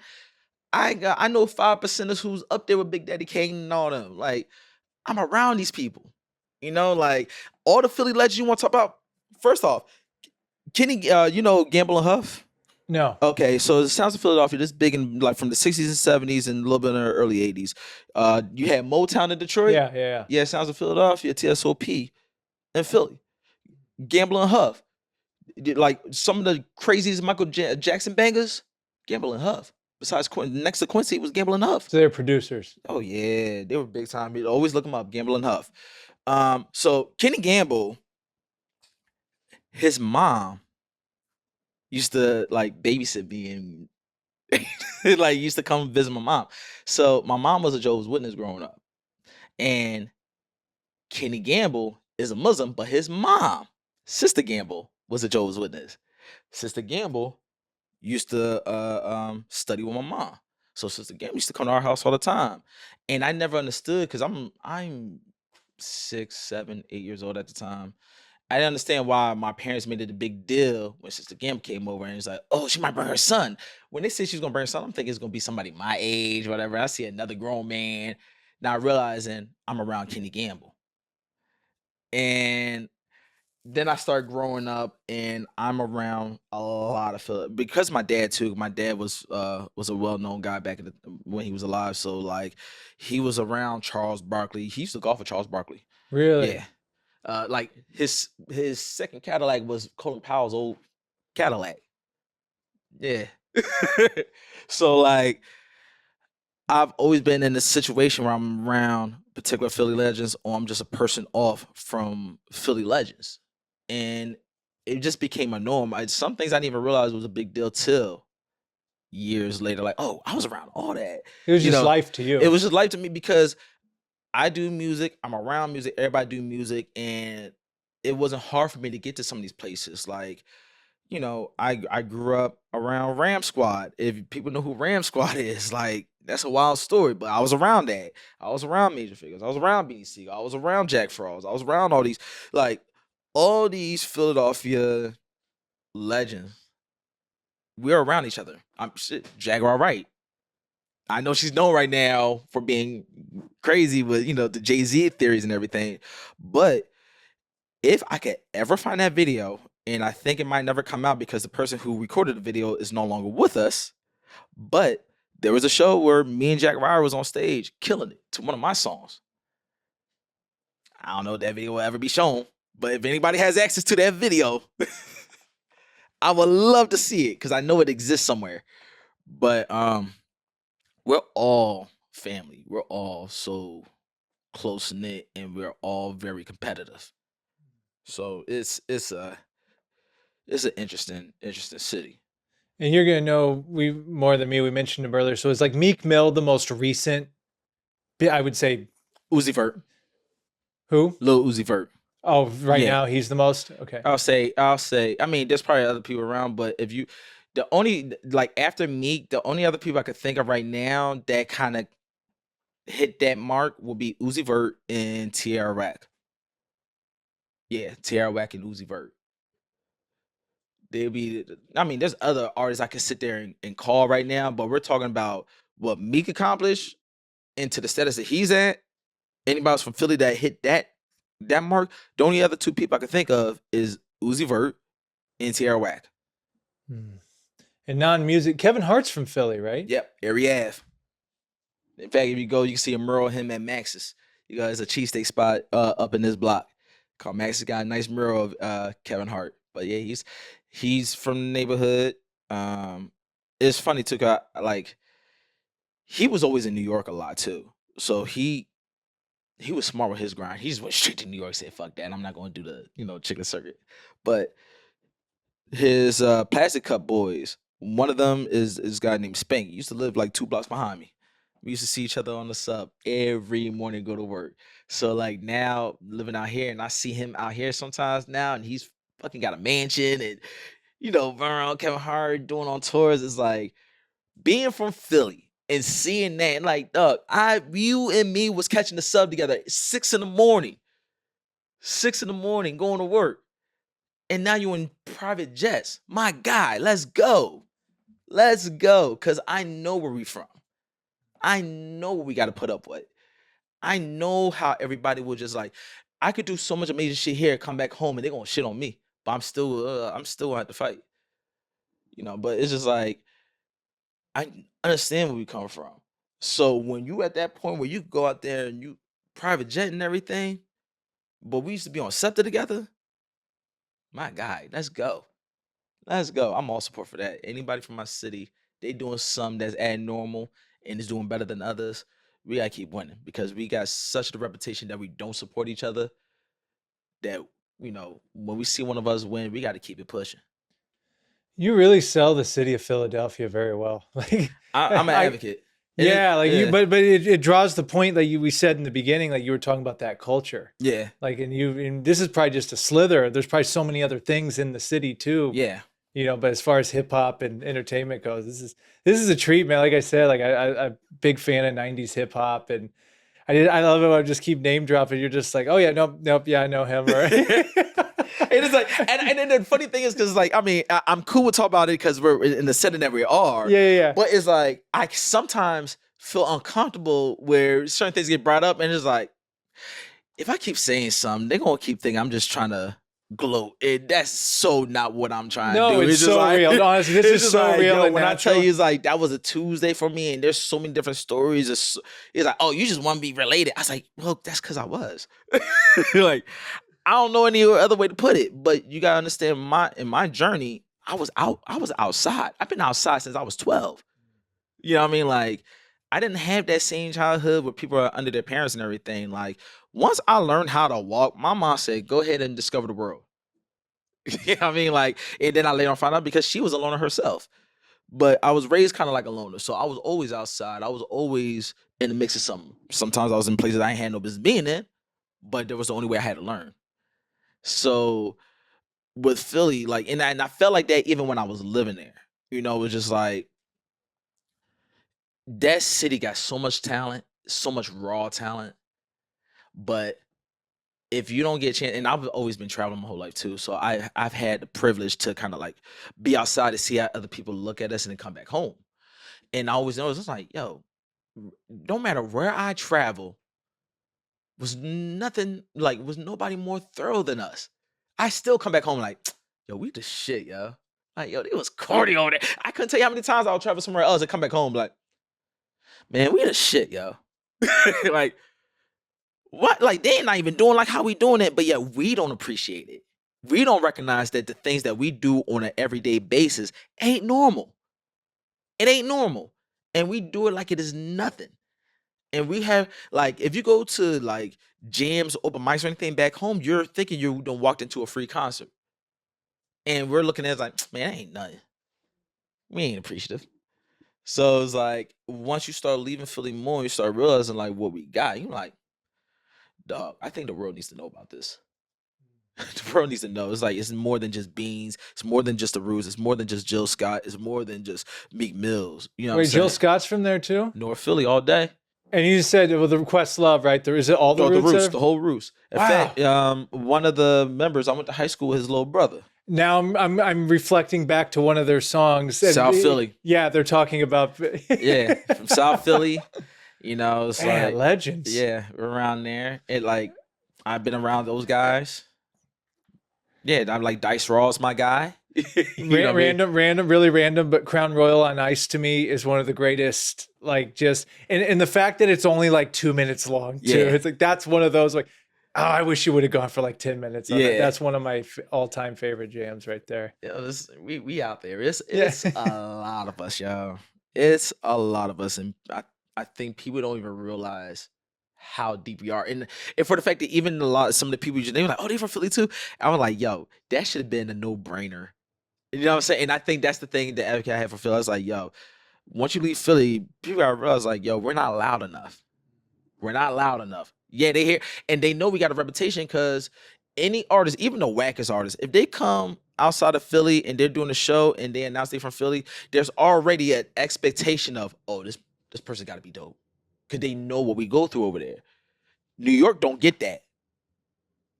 I know 5%ers who's up there with Big Daddy Kane and all them. Like, I'm around these people. You know, like all the Philly legends you want to talk about. First off, Kenny, you know Gamble and Huff? No. Okay, so the Sounds of Philadelphia, this big in like from the 60s and 70s and a little bit in the early 80s. You had Motown in Detroit. Yeah. Sounds of Philadelphia, TSOP, and Philly. Gamble and Huff. Like some of the craziest Michael Jackson bangers, Gamble and Huff. besides next to Quincy was Gambling Huff. So they're producers. Oh yeah, they were big time. You'd always look them up, Gambling Huff. So Kenny Gamble, his mom used to like babysit me and like used to come visit my mom. So my mom was a Jehovah's Witness growing up, and Kenny Gamble is a Muslim, but his mom, Sister Gamble, was a Jehovah's Witness. Sister Gamble used to study with my mom. So Sister Gamble used to come to our house all the time. And I never understood because I'm 6, 7, 8 years old at the time. I didn't understand why my parents made it a big deal when Sister Gamble came over and it's like, oh, she might bring her son. When they say she's gonna bring her son, I'm thinking it's gonna be somebody my age, whatever. I see another grown man, not realizing I'm around Kenny Gamble. And then I start growing up and I'm around a lot of because my dad too. My dad was a well-known guy back when he was alive. So like he was around Charles Barkley. He used to golf with Charles Barkley. Really? Yeah. Like his second Cadillac was Colin Powell's old Cadillac. Yeah. So like I've always been in this situation where I'm around particular Philly legends or I'm just a person off from Philly legends. And it just became a norm. Some things I didn't even realize was a big deal till years later. Like, oh, I was around all that. It was You just know, life to you. It was just life to me because I do music. I'm around music. Everybody do music. And it wasn't hard for me to get to some of these places. Like, you know, I grew up around Ram Squad. If people know who Ram Squad is, like that's a wild story. But I was around that. I was around Major Figures. I was around BC. I was around Jack Frost. I was around all these Philadelphia legends. We're around each other. I'm shit. Jaguar Wright. I know she's known right now for being crazy with the Jay-Z theories and everything, but if I could ever find that video, and I think it might never come out because the person who recorded the video is no longer with us, but there was a show where me and Jack Ryder was on stage killing it to one of my songs. I don't know if that video will ever be shown, but if anybody has access to that video, I would love to see it because I know it exists somewhere. But we're all family. We're all so close knit, and we're all very competitive. So it's an interesting city. And you're gonna know more than me. We mentioned him earlier. So it's like Meek Mill, the most recent. I would say Uzi Vert. Who? Lil Uzi Vert. Oh, right now he's the most. Okay. I'll say. I mean, there's probably other people around, but if you, the only like after Meek, the only other people I could think of right now that kind of hit that mark will be Uzi Vert and Tierra Whack. Yeah, Tierra Whack and Uzi Vert. They'll be. I mean, there's other artists I can sit there and call right now, but we're talking about what Meek accomplished and to the status that he's at. Anybody else from Philly that hit that mark, the only other two people I can think of is Uzi Vert and Tierra Whack. And non-music, Kevin Hart's from Philly, right? Yep, Erie Ave. In fact, if you go, you can see a mural of him at Max's. You guys, a cheesesteak spot up in this block called Max's. Got a nice mural of Kevin Hart. But yeah, he's from the neighborhood. It's funny too, 'cause like he was always in New York a lot too. So he was smart with his grind. He just went straight to New York, said, fuck that. I'm not going to do the chicken circuit. But his Plastic Cup boys, one of them is a guy named Spank. He used to live like 2 blocks behind me. We used to see each other on the sub every morning, go to work. So like now living out here and I see him out here sometimes now and he's fucking got a mansion and, running around Kevin Hart doing on tours. It's like being from Philly and seeing that, and like, dog, you and me was catching the sub together at 6 a.m. 6 a.m. going to work. And now you're in private jets. My guy, let's go. Let's go. Because I know where we from. I know what we got to put up with. I know how everybody will just like, I could do so much amazing shit here, come back home, and they're going to shit on me. But I'm still going to have to fight. But it's just like, I understand where we come from. So when you at that point where you go out there and you private jet and everything, but we used to be on SEPTA together, my guy, let's go. Let's go. I'm all support for that. Anybody from my city they doing something that's abnormal and is doing better than others, we gotta keep winning because we got such a reputation that we don't support each other. That when we see one of us win, we got to keep it pushing. You really sell the city of Philadelphia very well. Like I'm an advocate. Yeah, like yeah. you, but it draws the point that we said in the beginning, like you were talking about that culture. Yeah. Like, and this is probably just a slither. There's probably so many other things in the city too. Yeah. But as far as hip hop and entertainment goes, this is a treat, man. Like I said, like I'm a big fan of '90s hip hop, and I love it when I just keep name dropping. You're just like, oh yeah, nope, yeah, I know him. Right? It is like, and then the funny thing is, because like, I mean, I'm cool with talking about it because we're in the setting that we are. Yeah. But it's like, I sometimes feel uncomfortable where certain things get brought up, and it's like, if I keep saying something, they're gonna keep thinking I'm just trying to gloat. That's so not what I'm trying to do. No, it's so like, real. Honestly, this is so like, real. Yo, and when natural. I tell you, it's like that was a Tuesday for me, and there's so many different stories. It's like, oh, you just want to be related. I was like, well, that's because I was. Like, I don't know any other way to put it, but you gotta understand in my journey, I was outside. I've been outside since I was 12. You know what I mean? Like, I didn't have that same childhood where people are under their parents and everything. Like, once I learned how to walk, my mom said, go ahead and discover the world. You know what I mean? Like, and then I later on found out because she was a loner herself. But I was raised kind of like a loner. So I was always outside. I was always in the mix of something. Sometimes I was in places I ain't had no business being in, but there was the only way I had to learn. So with Philly, like, and I felt like that even when I was living there. It was just like, that city got so much talent, so much raw talent. But if you don't get a chance, and I've always been traveling my whole life too, so I've had the privilege to kind of like be outside to see how other people look at us and then come back home. And I always know it's like, yo, no matter where I travel, was nobody more thorough than us. I still come back home like, yo, we the shit, yo. Like, yo, it was corny on it. I couldn't tell you how many times I'll travel somewhere else and come back home like, man, we the shit, yo. Like, what? Like, they ain't not even doing like how we doing it, but yet we don't appreciate it. We don't recognize that the things that we do on an everyday basis ain't normal. It ain't normal. And we do it like it is nothing. And we have, like, if you go to like jams, open mics, or anything back home, you're thinking you done walked into a free concert. And we're looking at it like, man, that ain't nothing. We ain't appreciative. So it's like, once you start leaving Philly more, you start realizing like what we got. You're like, dog, I think the world needs to know about this. The world needs to know. It's like, it's more than just Beans. It's more than just the Roots. It's more than just Jill Scott. It's more than just Meek Mills. You know what I'm Wait, saying? Jill Scott's from there too? North Philly all day. And you said, well, the Questlove, right? There is it all the Roots? The whole Roots. In Wow. fact, one of the members, I went to high school with his little brother. Now I'm reflecting back to one of their songs. South Philly. Yeah, they're talking about Yeah, from South Philly. It's Man, like legends. Yeah, around there. It like, I've been around those guys. Yeah, I'm like, Dice Raw's my guy. Random, really random, but Crown Royal on Ice to me is one of the greatest. Like, just and the fact that it's only like 2 minutes long too. Yeah. It's like, that's one of those like, oh, I wish you would have gone for like 10 minutes. On Yeah. it. That's one of my all-time favorite jams right there. Yeah, we out there. It's a lot of us, y'all. It's a lot of us, and I think people don't even realize how deep we are. And for the fact that even some of the people, they were like, oh, they from Philly too. I was like, yo, that should have been a no-brainer. You know what I'm saying? And I think that's the thing that advocate I have for Philly. I was like, yo, once you leave Philly, people gotta realize like, yo, we're not loud enough. We're not loud enough. Yeah, they hear and they know we got a reputation because any artist, even the wackest artist, if they come outside of Philly and they're doing a show and they announce they from Philly, there's already an expectation of, oh, this person got to be dope because they know what we go through over there. New York don't get that,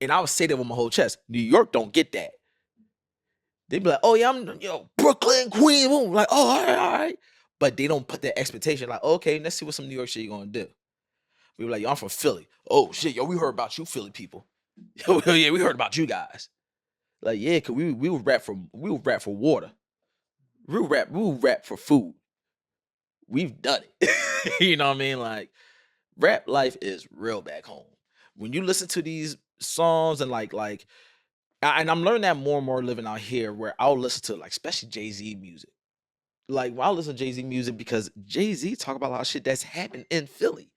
and I would say that with my whole chest. New York don't get that. They be like, oh yeah, I'm Brooklyn, Queens, boom. Like, oh, all right. But they don't put that expectation like, okay, let's see what some New York shit you gonna do. We were like, yo, I'm from Philly. Oh shit, yo, we heard about you Philly people. Yo, yeah, we heard about you guys. Like, yeah, cause we would rap for water. We would rap for food. We've done it. You know what I mean? Like, rap life is real back home. When you listen to these songs and and I'm learning that more and more living out here, where I'll listen to like especially Jay-Z music. Like when I listen to Jay-Z music, because Jay-Z talk about a lot of shit that's happened in Philly.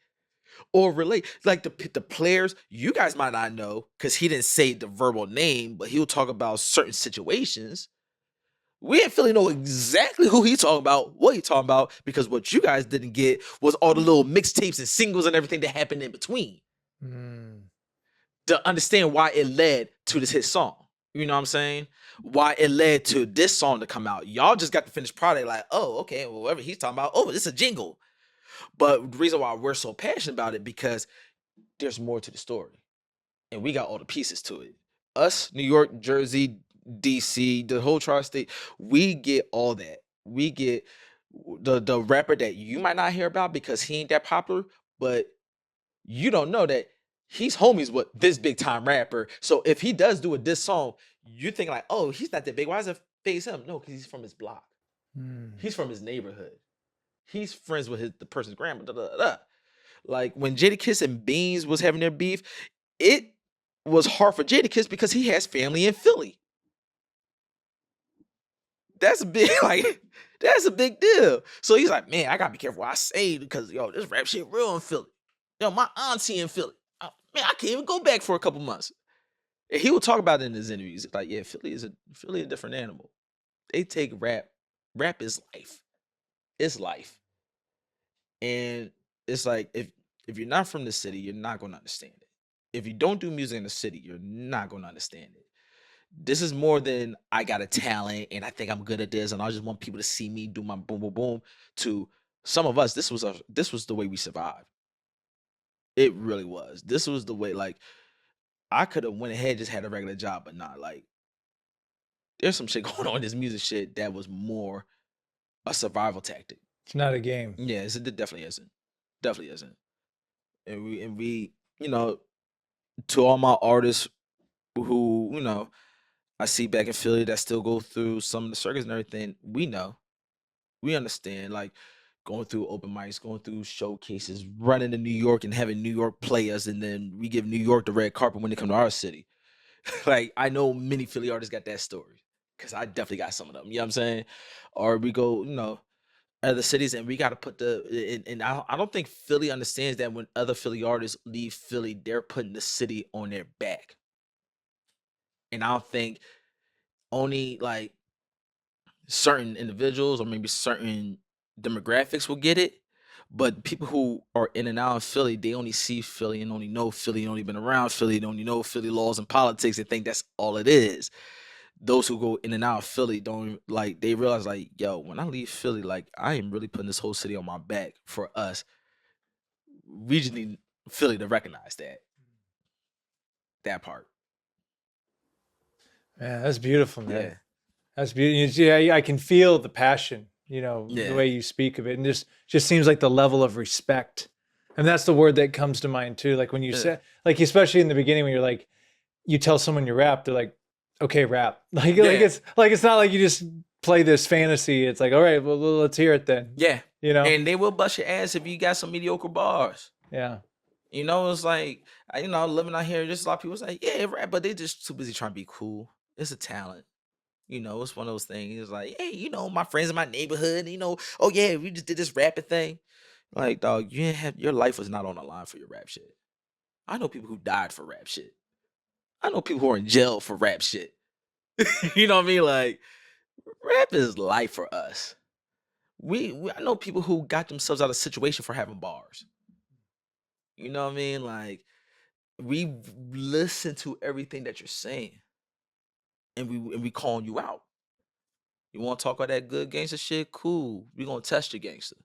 Or relate, like the players, you guys might not know because he didn't say the verbal name, but he'll talk about certain situations. We didn't really know exactly who he talking about, what he talking about, because what you guys didn't get was all the little mixtapes and singles and everything that happened in between to understand why it led to this hit song. You know what I'm saying? Why it led to this song to come out. Y'all just got the finished product, like, oh, okay, well, whatever he's talking about, oh, this is a jingle. But the reason why we're so passionate about it, because there's more to the story. And we got all the pieces to it. Us, New York, Jersey, DC, the whole tri-state, we get all that. We get the rapper that you might not hear about because he ain't that popular, but you don't know that he's homies with this big time rapper. So if he does do a diss song, you think like, oh, he's not that big. Why does it face him? No, because he's from his block. He's from his neighborhood. He's friends with the person's grandma. Da, da, da, da. Like when Jadakiss and Beans was having their beef, it was hard for Jadakiss because he has family in Philly. That's a big that's a big deal. So he's like, man, I gotta be careful what I say because yo, this rap shit real in Philly. Yo, my auntie in Philly. Man, I can't even go back for a couple months. And he will talk about it in his interviews. Like, yeah, Philly a different animal. They take rap. Rap is life. It's life. And it's like if you're not from the city, you're not gonna understand it. If you don't do music in the city, you're not gonna understand it. This is more than I got a talent and I think I'm good at this and I just want people to see me do my boom boom boom. To some of us, this was the way we survived. It really was. This was the way. Like I could have went ahead and just had a regular job, but not like there's some shit going on in this music shit that was more a survival tactic. It's not a game. Yeah, it definitely isn't. Definitely isn't. And we, you know, to all my artists who, you know, I see back in Philly that still go through some of the circuits and everything, we know. We understand, like going through open mics, going through showcases, running to New York and having New York play us, and then we give New York the red carpet when they come to our city. Like I know many Philly artists got that story. Cause I definitely got some of them. You know what I'm saying? Or we go, you know, other cities and we gotta put and I don't think Philly understands that when other Philly artists leave Philly, they're putting the city on their back. And I don't think only like certain individuals or maybe certain demographics will get it. But people who are in and out of Philly, they only see Philly and only know Philly and only been around Philly and only know Philly laws and politics and think that's all it is. Those who go in and out of Philly don't like they realize like, yo, when I leave Philly, like I am really putting this whole city on my back for us. We just need Philly to recognize that part. Man, that's beautiful, man. Yeah. That's beautiful. Yeah, I can feel the passion, you know, Yeah. the way you speak of it. And just seems like the level of respect. And that's the word that comes to mind too. Like when you say, like, especially in the beginning, when you're like, you tell someone you rap, they're like, okay, rap. Like it's not like you just play this fantasy. It's like, all right, well, let's hear it then. Yeah. You know? And they will bust your ass if you got some mediocre bars. Yeah. You know, it's like, you know, living out here, there's a lot of people say, yeah, rap, but they just too busy trying to be cool. It's a talent. You know, it's one of those things. It's like, hey, you know, my friends in my neighborhood, you know, oh yeah, we just did this rapping thing. Like, dog, you didn't have your life was not on the line for your rap shit. I know people who died for rap shit. I know people who are in jail for rap shit. You know what I mean? Like, rap is life for us. I know people who got themselves out of situation for having bars. You know what I mean? Like, we listen to everything that you're saying, and we calling you out. You want to talk about that good gangster shit? Cool. We gonna test your gangster.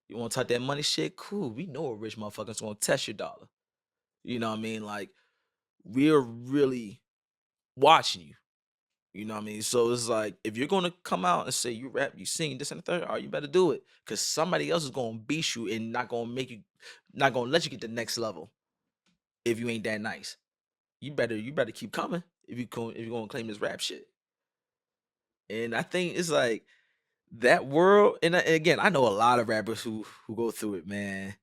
You want to talk that money shit? Cool. We know a rich motherfucker's gonna test your dollar. You know what I mean? Like, we're really watching you. You know what I mean? So it's like, if you're gonna come out and say you rap, you sing, this and the third, all right, you better do it. Cause somebody else is gonna beat you and not gonna let you get the next level if you ain't that nice. You better keep coming if you're gonna claim this rap shit. And I think it's like that world, and again, I know a lot of rappers who go through it, man.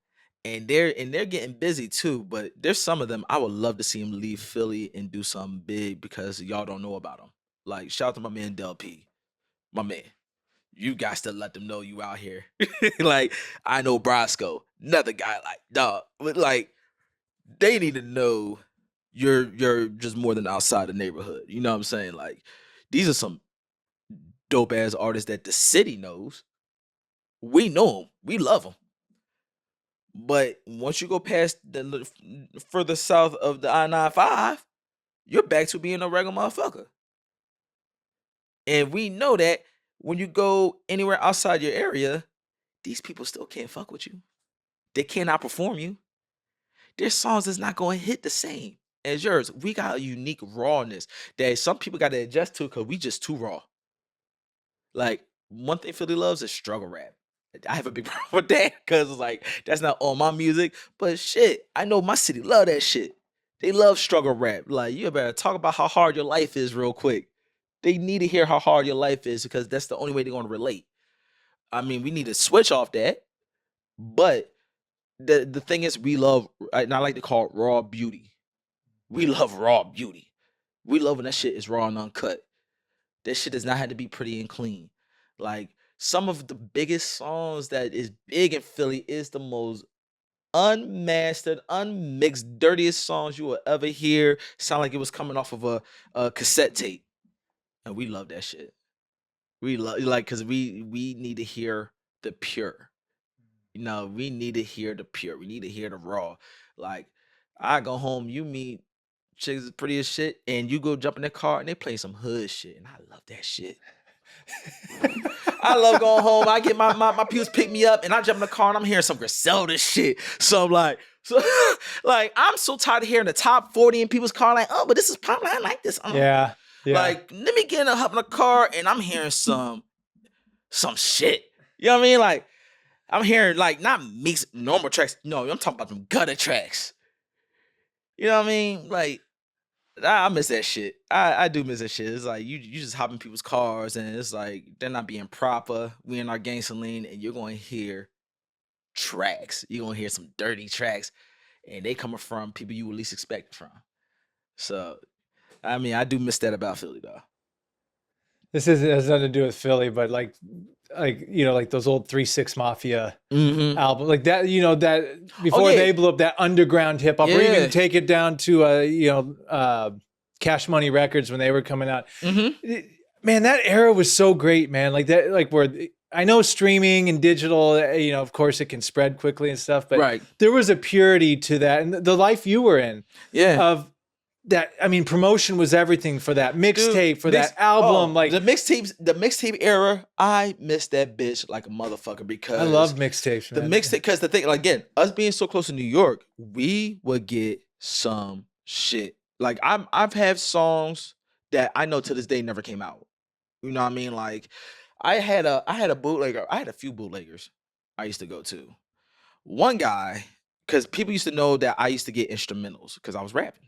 And they're getting busy too, but there's some of them I would love to see them leave Philly and do something big because y'all don't know about them. Like shout out to my man Del P, my man. you guys to let them know you out here. Like, I know Brasco, another guy like, dog. Like, they need to know you're just more than outside the neighborhood. You know what I'm saying? Like, these are some dope ass artists that the city knows. We know them. We love them. But once you go past the further south of the I-95, you're back to being a regular motherfucker. And we know that when you go anywhere outside your area, these people still can't fuck with you. They cannot perform you. Their songs is not going to hit the same as yours. We got a unique rawness that some people got to adjust to because we just too raw. Like, one thing Philly loves is struggle rap. I have a big problem with that because it's like, that's not all my music. But shit, I know my city love that shit. They love struggle rap. Like, you better talk about how hard your life is real quick. They need to hear how hard your life is because that's the only way they're going to relate. I mean, we need to switch off that. But the thing is, we love, and I like to call it raw beauty. We love raw beauty. We love when that shit is raw and uncut. That shit does not have to be pretty and clean. Like, some of the biggest songs that is big in Philly is the most unmastered, unmixed, dirtiest songs you will ever hear. Sound like it was coming off of a cassette tape. And we love that shit. We love, like, because we need to hear the pure. You know, we need to hear the pure. We need to hear the raw. Like, I go home, you meet chicks as pretty as shit, and you go jump in the car and they play some hood shit. And I love that shit. I love going home. I get my pews pick me up and I jump in the car and I'm hearing some Griselda shit. So I'm like, like, I'm so tired of hearing the top 40 in people's car, like, oh, but this is popular. I like this. Yeah. Like, let me get in the car and I'm hearing some shit. You know what I mean? Like, I'm hearing, like, not mixed normal tracks. No, I'm talking about them gutter tracks. You know what I mean? Like, I miss that shit. I do miss that shit. It's like you just hop in people's cars and it's like they're not being proper. We in our gangster lane and you're going to hear tracks. You're going to hear some dirty tracks and they coming from people you would least expect it from. So, I mean, I do miss that about Philly, though. This has nothing to do with Philly, but like you know, like those old 3-6 Mafia albums, like that, you know, that before they blew up, that underground hip hop, or even take it down to you know, Cash Money Records when they were coming out. Man, that era was so great, man. Like that, like where I know streaming and digital, you know, of course it can spread quickly and stuff, but there was a purity to that, and the life you were in, of that. I mean, promotion was everything for that mixtape, for that album. Like the mixtape era, I miss that bitch like a motherfucker because I love mixtapes. The mixtape, because the thing, like, again, us being so close to New York, we would get some shit. Like, I've had songs that I know to this day never came out. You know what I mean? Like, I had a bootlegger. I had a few bootleggers I used to go to. One guy, because people used to know that I used to get instrumentals because I was rapping.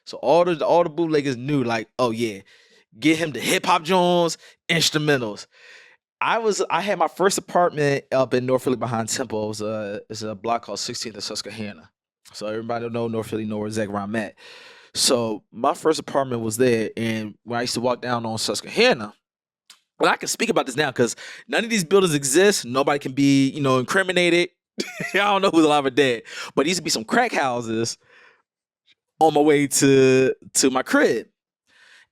So all the bootleggers knew, like, oh yeah, get him the hip hop joints, instrumentals. I had my first apartment up in North Philly behind Temple. It's a block called 16th and Susquehanna. So everybody know North Philly, know exactly where I'm at. So my first apartment was there, and when I used to walk down on Susquehanna, well, I can speak about this now because none of these buildings exist. Nobody can be, you know, incriminated. I don't know who's alive or dead, but there used to be some crack houses on my way to my crib.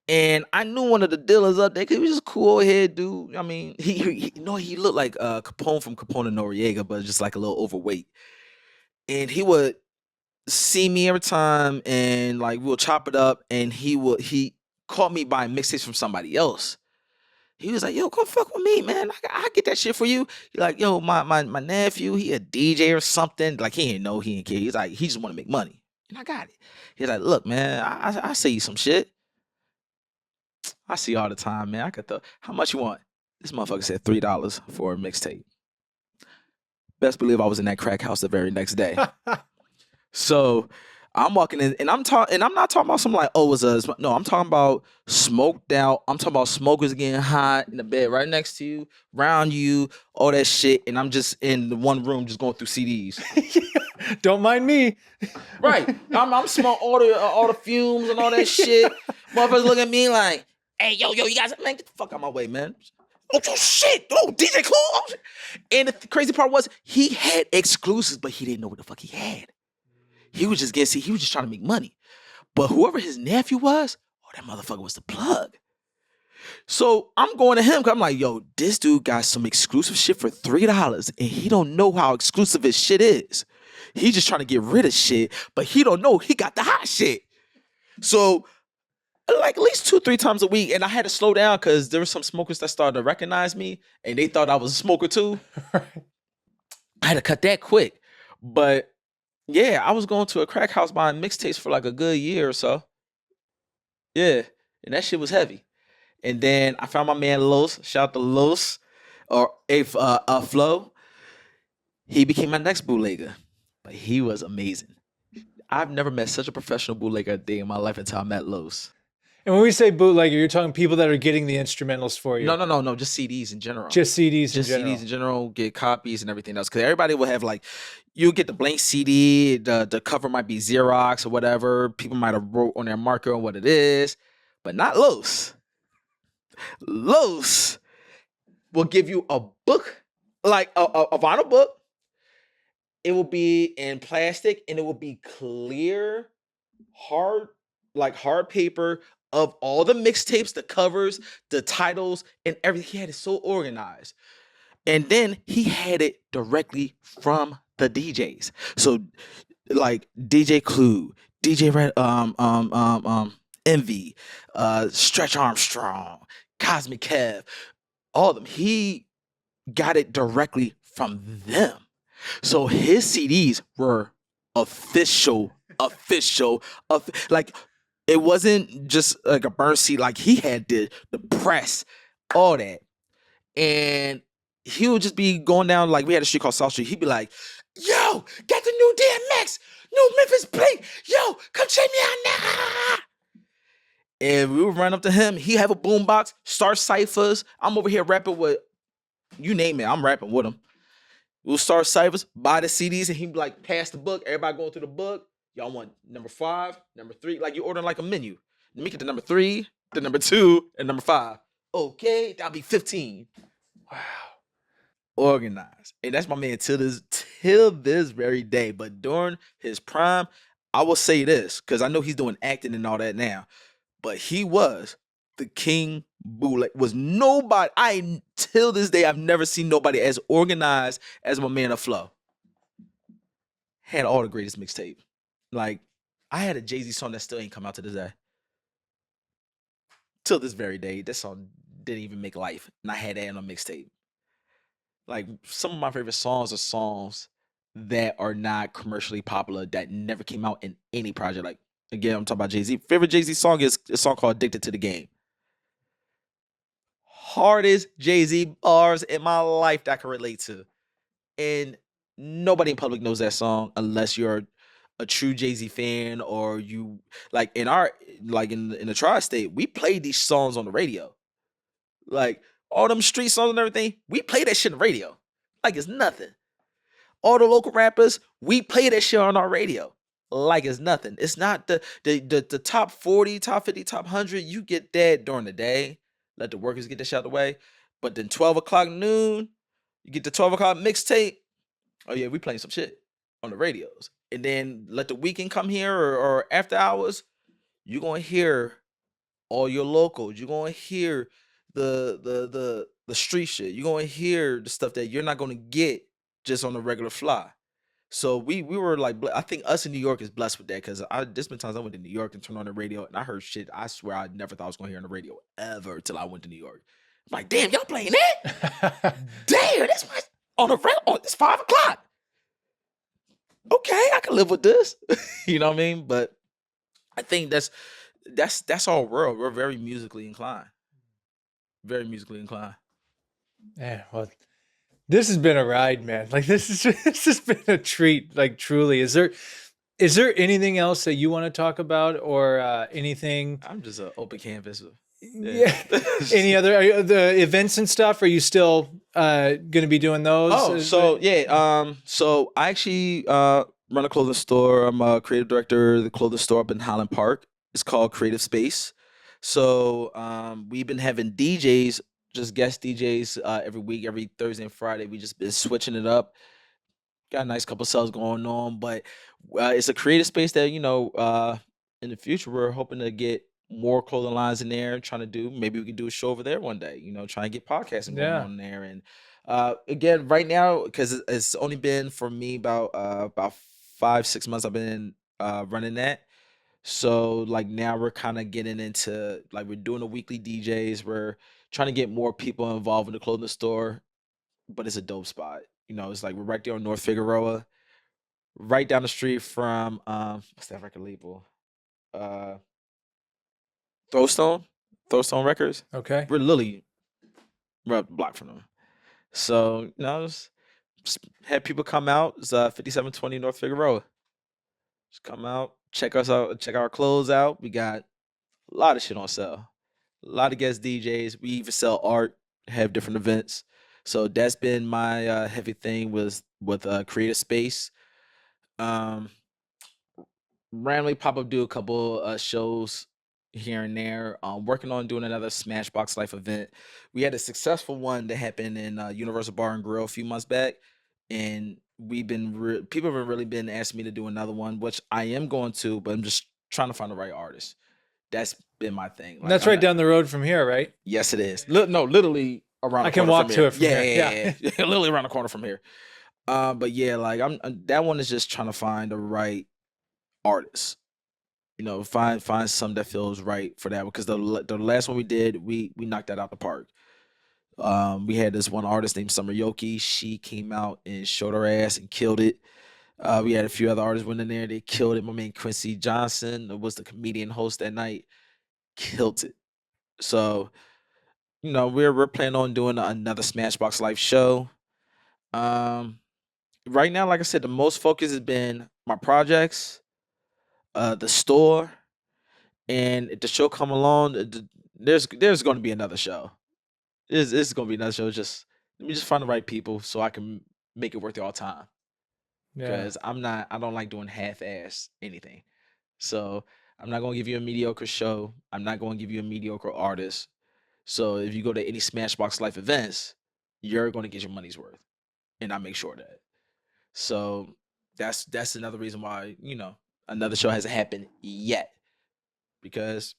And I knew one of the dealers up there because he was just a cool old head dude. I mean, he looked like Capone from Capone and Noriega, but just like a little overweight. And he would see me every time and like we'll chop it up, and he caught me buying mixtapes from somebody else. He was like, yo, come fuck with me, man. I get that shit for you. He's like, yo, my nephew, he a DJ or something. Like, he didn't know, he didn't care. He's like, he just want to make money. And I got it. He's like, look, man, I see you some shit. I see all the time, man. I could how much you want? This motherfucker said $3 for a mixtape. Best believe I was in that crack house the very next day. So I'm walking in, and I'm not talking about some like, oh, no, I'm talking about smoked out. I'm talking about smokers getting hot in the bed right next to you, around you, all that shit. And I'm just in the one room just going through CDs. Don't mind me. Right. I'm smoking all the fumes and all that shit. Motherfuckers look at me like, hey, yo, you guys, man, get the fuck out of my way, man. Oh shit! Oh, DJ Clue! Oh, shit. And the crazy part was he had exclusives, but he didn't know what the fuck he had. He was just he was just trying to make money. But whoever his nephew was, oh, that motherfucker was the plug. So I'm going to him because I'm like, yo, this dude got some exclusive shit for $3 and he don't know how exclusive his shit is. He just trying to get rid of shit, but he don't know he got the hot shit. So like at least 2-3 times a week, and I had to slow down because there were some smokers that started to recognize me and they thought I was a smoker too. I had to cut that quick. But yeah, I was going to a crack house buying mixtapes for like a good year or so. Yeah, and that shit was heavy. And then I found my man Los. Shout out to Los or Flo. He became my next bootlegger, but he was amazing. I've never met such a professional bootlegger a day in my life until I met Los. And when we say bootlegger, you're talking people that are getting the instrumentals for you. No. Just CDs in general. Just CDs in general. Just CDs in general, get copies and everything else. Because everybody will have like, you get the blank CD, the cover might be Xerox or whatever. People might have wrote on their marker on what it is, but not Los. Los will give you a book, like a vinyl book. It will be in plastic and it will be clear, hard paper of all the mixtapes, the covers, the titles, and everything. He had it so organized. And then he had it directly from the DJs. So like DJ Clue, DJ Red, Envy, Stretch Armstrong, Cosmic Kev, all of them. He got it directly from them. So his CDs were official. Like it wasn't just like a burn CD. Like he had the press, all that. And he would just be going down, like we had a street called South Street. He'd be like, yo, got the new DMX, new Memphis Blink. Yo, come check me out now. And we would run up to him. He have a boombox, start ciphers. I'm over here rapping with, you name it, I'm rapping with him. We'll start ciphers, buy the CDs, and he'd be like, pass the book. Everybody going through the book. Y'all want number 5, number 3. Like you ordering like a menu. Let me get the number 3, the number 2, and number 5. Okay, that'll be 15. Wow. Organized. And that's my man till this very day. But during his prime, I will say this, because I know he's doing acting and all that now. But he was the king bootleg. Was nobody, till this day, I've never seen nobody as organized as my man Flo. Had all the greatest mixtape. Like, I had a Jay-Z song that still ain't come out to this day. Till this very day, that song didn't even make life. And I had that on a mixtape. Like, some of my favorite songs are songs that are not commercially popular, that never came out in any project. Like, again, I'm talking about Jay-Z. Favorite Jay-Z song is a song called Addicted to the Game. Hardest Jay-Z bars in my life that I can relate to. And nobody in public knows that song unless you're a true Jay-Z fan, or you like in the tri-state, we played these songs on the radio. Like all them street songs and everything, we play that shit on the radio. Like it's nothing. All the local rappers, we play that shit on our radio. Like it's nothing. It's not the top 40, top 50, top 100. You get that during the day. Let the workers get that shit out of the way. But then 12 o'clock noon, you get the 12 o'clock mixtape. Oh yeah, we playing some shit on the radios. And then let the weekend come here or after hours, you're gonna hear all your locals. You're gonna hear the street shit. You're gonna hear the stuff that you're not gonna get just on the regular fly. So we were like, I think us in New York is blessed with that, because there's been times I went to New York and turned on the radio and I heard shit I swear I never thought I was gonna hear on the radio ever till I went to New York. I'm like, damn, y'all playing that? Damn, that's why on the radio. Oh, it's 5 o'clock. Okay, I can live with this. You know what I mean? But I think that's our world. We're very musically inclined. Very musically inclined. Yeah, well, this has been a ride, man. Like this has been a treat. Like truly, is there anything else that you want to talk about, or anything? I'm just an open canvas. Yeah. Any other the events and stuff? Are you still going to be doing those? Oh, so yeah. So I actually run a clothing store. I'm a creative director of the clothing store up in Highland Park. It's called Creative Space. So we've been having DJs just guest DJs every week, every Thursday and Friday. We just been switching it up. Got a nice couple sales going on, but it's a creative space that in the future we're hoping to get more clothing lines in there. Trying to do maybe we can do a show over there one day. Trying to get podcasting going Yeah. on there. And again, right now because it's only been for me about 5-6 months I've been running that. So like now we're kind of getting into like we're doing the weekly DJs. We're trying to get more people involved in the clothing store, but it's a dope spot. It's like we're right there on North Figueroa, right down the street from what's that record label? Uh Throwstone? Throwstone Records. Okay. We're literally right up the block from them. So, just had people come out. It's 5720 North Figueroa. Just come out, check us out, check our clothes out. We got a lot of shit on sale. A lot of guest DJs. We even sell art, have different events. So that's been my heavy thing with creative space. Um, randomly pop up do a couple shows here and there. Working on doing another Smashbox Life event. We had a successful one that happened in Universal Bar and Grill a few months back, and we've been people have really been asking me to do another one, which I am going to, but I'm just trying to find the right artist. That's been my thing. And that's right down the road from here, right? Yes, it is. No, literally around. I can walk to it from here. Yeah. Literally around the corner from here. But yeah, like I'm that one is just trying to find the right artist. Find something that feels right for that. Because the last one we did, we knocked that out the park. We had this one artist named Summer Yoki. She came out and showed her ass and killed it. We had a few other artists went in there. They killed it. My man Quincy Johnson was the comedian host that night. Killed it. So, we're planning on doing another Smashbox Life show. Right now, like I said, the most focus has been my projects, the store, and if the show come along, there's going to be another show. It's going to be another show. Just let me just find the right people so I can make it worth your time. Yeah. Because I don't like doing half-ass anything. So I'm not going to give you a mediocre show. I'm not going to give you a mediocre artist. So if you go to any Smashbox Life events, you're going to get your money's worth, and I make sure of that. So that's another reason why another show hasn't happened yet, because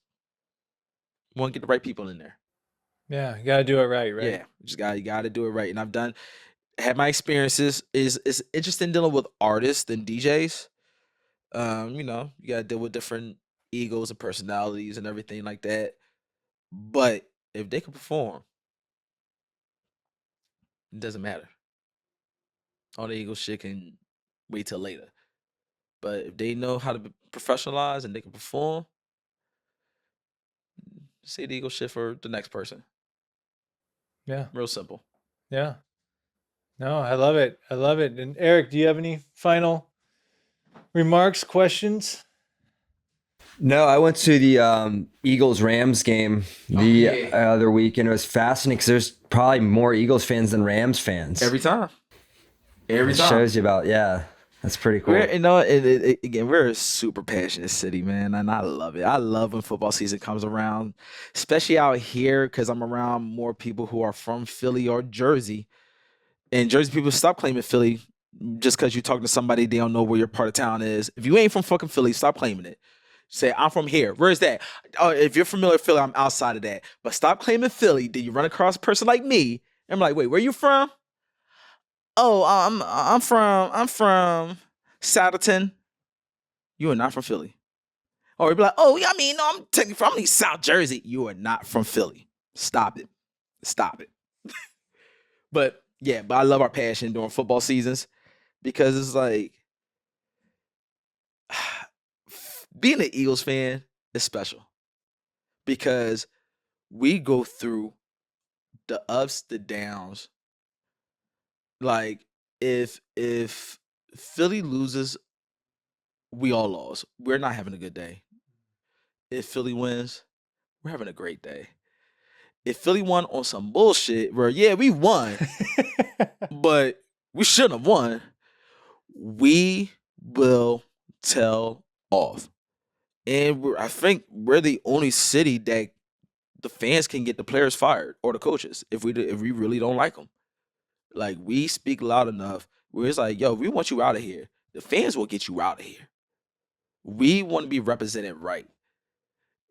we want to get the right people in there. Yeah, you gotta do it right? Yeah, you gotta do it right. And I've had my experiences. Is interesting dealing with artists than DJs. You gotta deal with different egos and personalities and everything like that. But if they can perform, it doesn't matter. All the ego shit can wait till later. But if they know how to be professionalize and they can perform, say the ego shit for the next person. Yeah. Real simple. Yeah. No, I love it. I love it. And Eric, do you have any final remarks, questions? No, I went to the Eagles Rams game the other week, and it was fascinating because there's probably more Eagles fans than Rams fans. Every time. It shows you about, that's pretty cool. Again, we're a super passionate city, man, and I love it. I love when football season comes around, especially out here because I'm around more people who are from Philly or Jersey. And Jersey people stop claiming Philly just because you're talking to somebody, they don't know where your part of town is. If you ain't from fucking Philly, stop claiming it. Say, I'm from here. Where is that? Oh, if you're familiar with Philly, I'm outside of that. But stop claiming Philly. Then you run across a person like me, and I'm like, wait, where you from? Oh, I'm from Saddleton. You are not from Philly. Or you'd be like, oh, yeah, I mean, no, I'm technically from East South Jersey. You are not from Philly. Stop it. Stop it. But I love our passion during football seasons because it's like being an Eagles fan is special because we go through the ups, the downs. Like if Philly loses, we all lost. We're not having a good day. If Philly wins, we're having a great day. If Philly won on some bullshit where, we won, but we shouldn't have won, we will tell off. And I think we're the only city the fans can get the players fired or the coaches if we really don't like them. Like, we speak loud enough where it's like, yo, we want you out of here. The fans will get you out of here. We want to be represented right.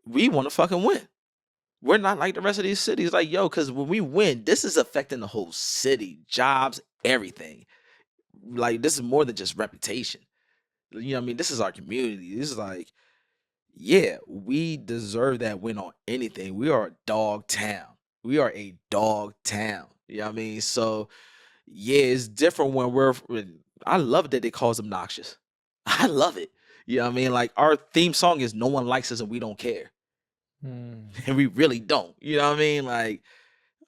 We want to fucking win. We're not like the rest of these cities. Like, yo, because when we win, this is affecting the whole city, jobs, everything. Like, this is more than just reputation. You know what I mean? This is our community. This is like, yeah, we deserve that win on anything. We are a dog town. We are a dog town. You know what I mean? So, yeah, it's different I love that they call us obnoxious. I love it. You know what I mean? Like, our theme song is "No one likes us and we don't care," and we really don't. You know what I mean? Like,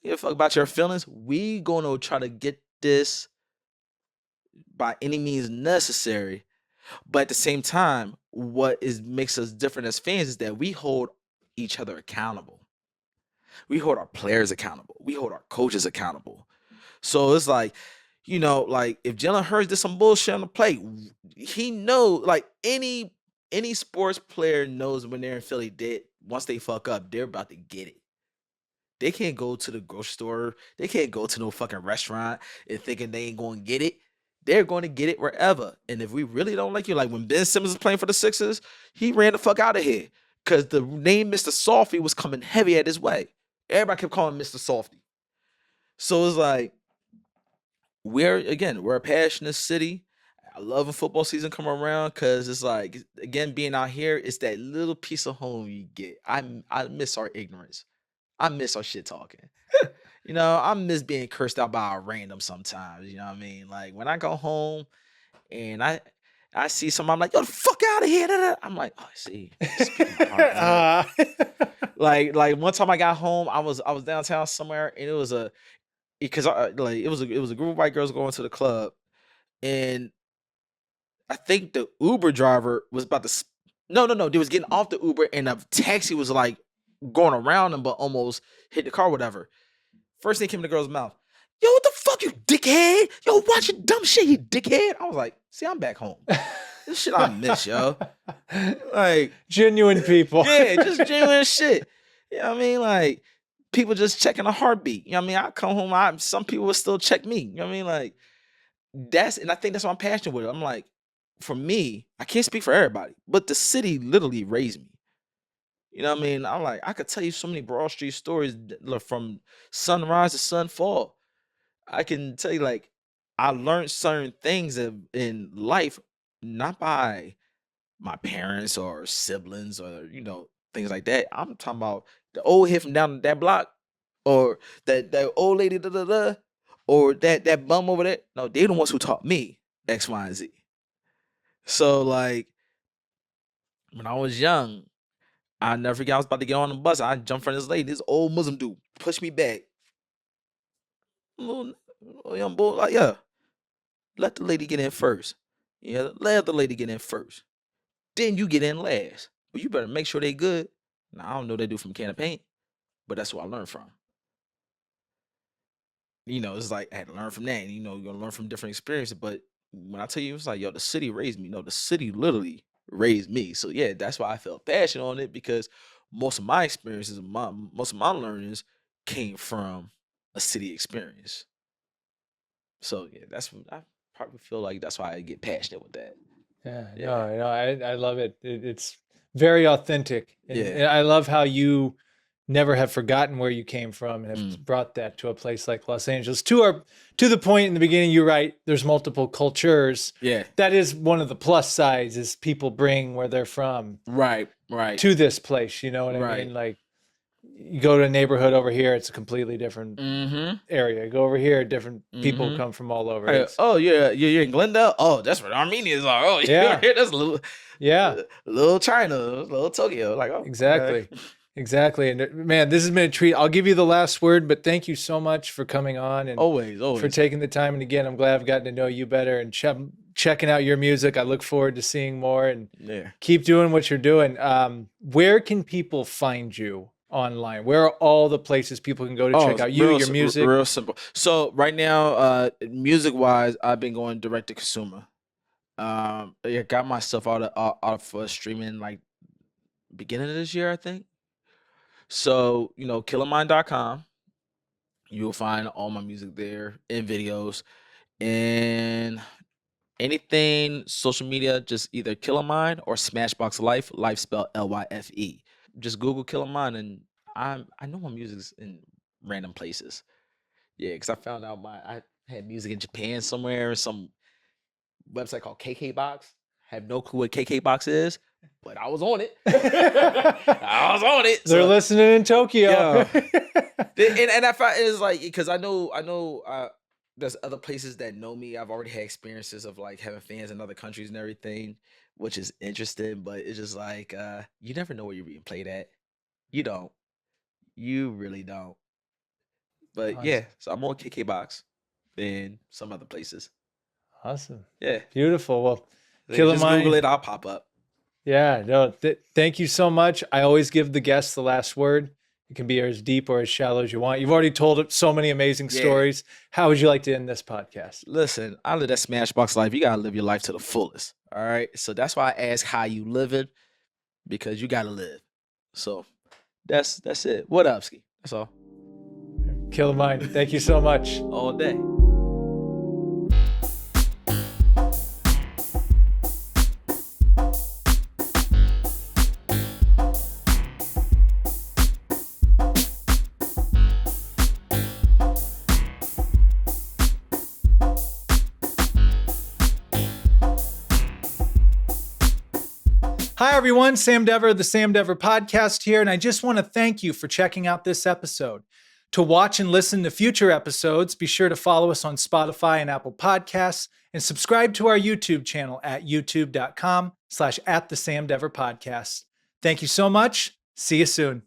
give a fuck about your feelings. We gonna try to get this by any means necessary. But at the same time, makes us different as fans is that we hold each other accountable. We hold our players accountable. We hold our coaches accountable. So it's like, like, if Jalen Hurts did some bullshit on the plate, he knows, like, any sports player knows when they're in Philly, once they fuck up, they're about to get it. They can't go to the grocery store. They can't go to no fucking restaurant and thinking they ain't going to get it. They're going to get it wherever. And if we really don't like you, like when Ben Simmons was playing for the Sixers, he ran the fuck out of here because the name Mr. Softy was coming heavy at his way. Everybody kept calling him Mr. Softy. So it's like, we're a passionate city. I love when football season come around because it's like, again, being out here, it's that little piece of home you get. I miss our ignorance. I miss our shit talking. I miss being cursed out by a random sometimes. You know what I mean? Like, when I go home and I see somebody, I'm like, yo, the fuck out of here. Da, da. I'm like, oh, see. Like one time I got home, I was downtown somewhere, and it was a group of white girls going to the club, and I think the Uber driver was about to no, they was getting off the Uber, and a taxi was like going around them, but almost hit the car, whatever. First thing came in the girl's mouth, yo, what the fuck, you dickhead? Yo, watch your dumb shit, you dickhead. I was like, see, I'm back home. This shit I miss, yo. Like, genuine people. Yeah, just genuine shit. You know what I mean? Like, people just checking a heartbeat. You know what I mean? I come home, some people will still check me. You know what I mean? Like, and I think that's what I'm passionate with. I'm like, for me, I can't speak for everybody, but the city literally raised me. You know what I mean? I'm like, I could tell you so many Broad Street stories from sunrise to sunfall. I can tell you, like, I learned certain things in life, not by my parents or siblings or, things like that. I'm talking about the old hit from down that block, or that old lady, or that bum over there. No, they're the ones who taught me X, Y, and Z. So, like, when I was young, I never forget, I was about to get on the bus. I jumped from this lady. This old Muslim dude pushed me back. Little young boy, like, yeah, let the lady get in first. Yeah, let the lady get in first. Then you get in last. But you better make sure they good. Now, I don't know what they do from can of paint, but that's what I learned from. It's like I had to learn from that. And, you're going to learn from different experiences. But when I tell you, it's like, yo, the city raised me. No, the city literally raised me. So, yeah, that's why I felt passionate on it, because most of my experiences, most of my learnings came from a city experience. So, yeah, that's what I probably feel like. That's why I get passionate with that. Yeah. No, I love it. It's very authentic. And, Yeah. and I love how you never have forgotten where you came from and have brought that to a place like Los Angeles. To the point in the beginning, you're right, there's multiple cultures. Yeah. That is one of the plus sides, is people bring where they're from Right. to this place. You know what I mean? Like, you go to a neighborhood over here, it's a completely different area. Go over here, different people come from all over. Right. Oh, yeah, you're in Glendale? Oh, that's where the Armenians are. Oh, yeah. That's a little China, little Tokyo. Like, oh, exactly. Okay. Exactly. And man, this has been a treat. I'll give you the last word, but thank you so much for coming on and always for taking the time. And again, I'm glad I've gotten to know you better and checking out your music. I look forward to seeing more, and keep doing what you're doing. Where can people find you online? Where are all the places people can go to check out you, your music? Real simple. So right now, music wise, I've been going direct to consumer. Got my stuff out of streaming like beginning of this year, I think. So, Killamind.com. You'll find all my music there and videos. And anything social media, just either Killamind or Smashbox Lyfe, Life spelled Lyfe. Just Google Killamind, and I know my music's in random places. Yeah, because I found out I had music in Japan somewhere, some website called KK Box. Have no clue what KK Box is, but I was on it. I was on it. They're listening in Tokyo. Yeah. and I find it's like, because I know there's other places that know me. I've already had experiences of like having fans in other countries and everything, which is interesting. But it's just like you never know where you're being played at. You don't. You really don't. But Awesome. yeah, so I'm on KK Box and some other places. Awesome. Yeah. Beautiful. Well, Just Google it, I'll pop up. Yeah, no, thank you so much. I always give the guests the last word. It can be as deep or as shallow as you want. You've already told so many amazing stories. How would you like to end this podcast? Listen, I live that Smashbox life. You gotta live your life to the fullest. All right. So that's why I ask how you live it, because you gotta live. So that's it. What up, Ski? That's all. Killamind, thank you so much. All day. Hi, everyone. Sam Dever, the Sam Dever Podcast here, and I just want to thank you for checking out this episode. To watch and listen to future episodes, be sure to follow us on Spotify and Apple Podcasts, and subscribe to our YouTube channel at youtube.com/@thesamdeverpodcast. Thank you so much. See you soon.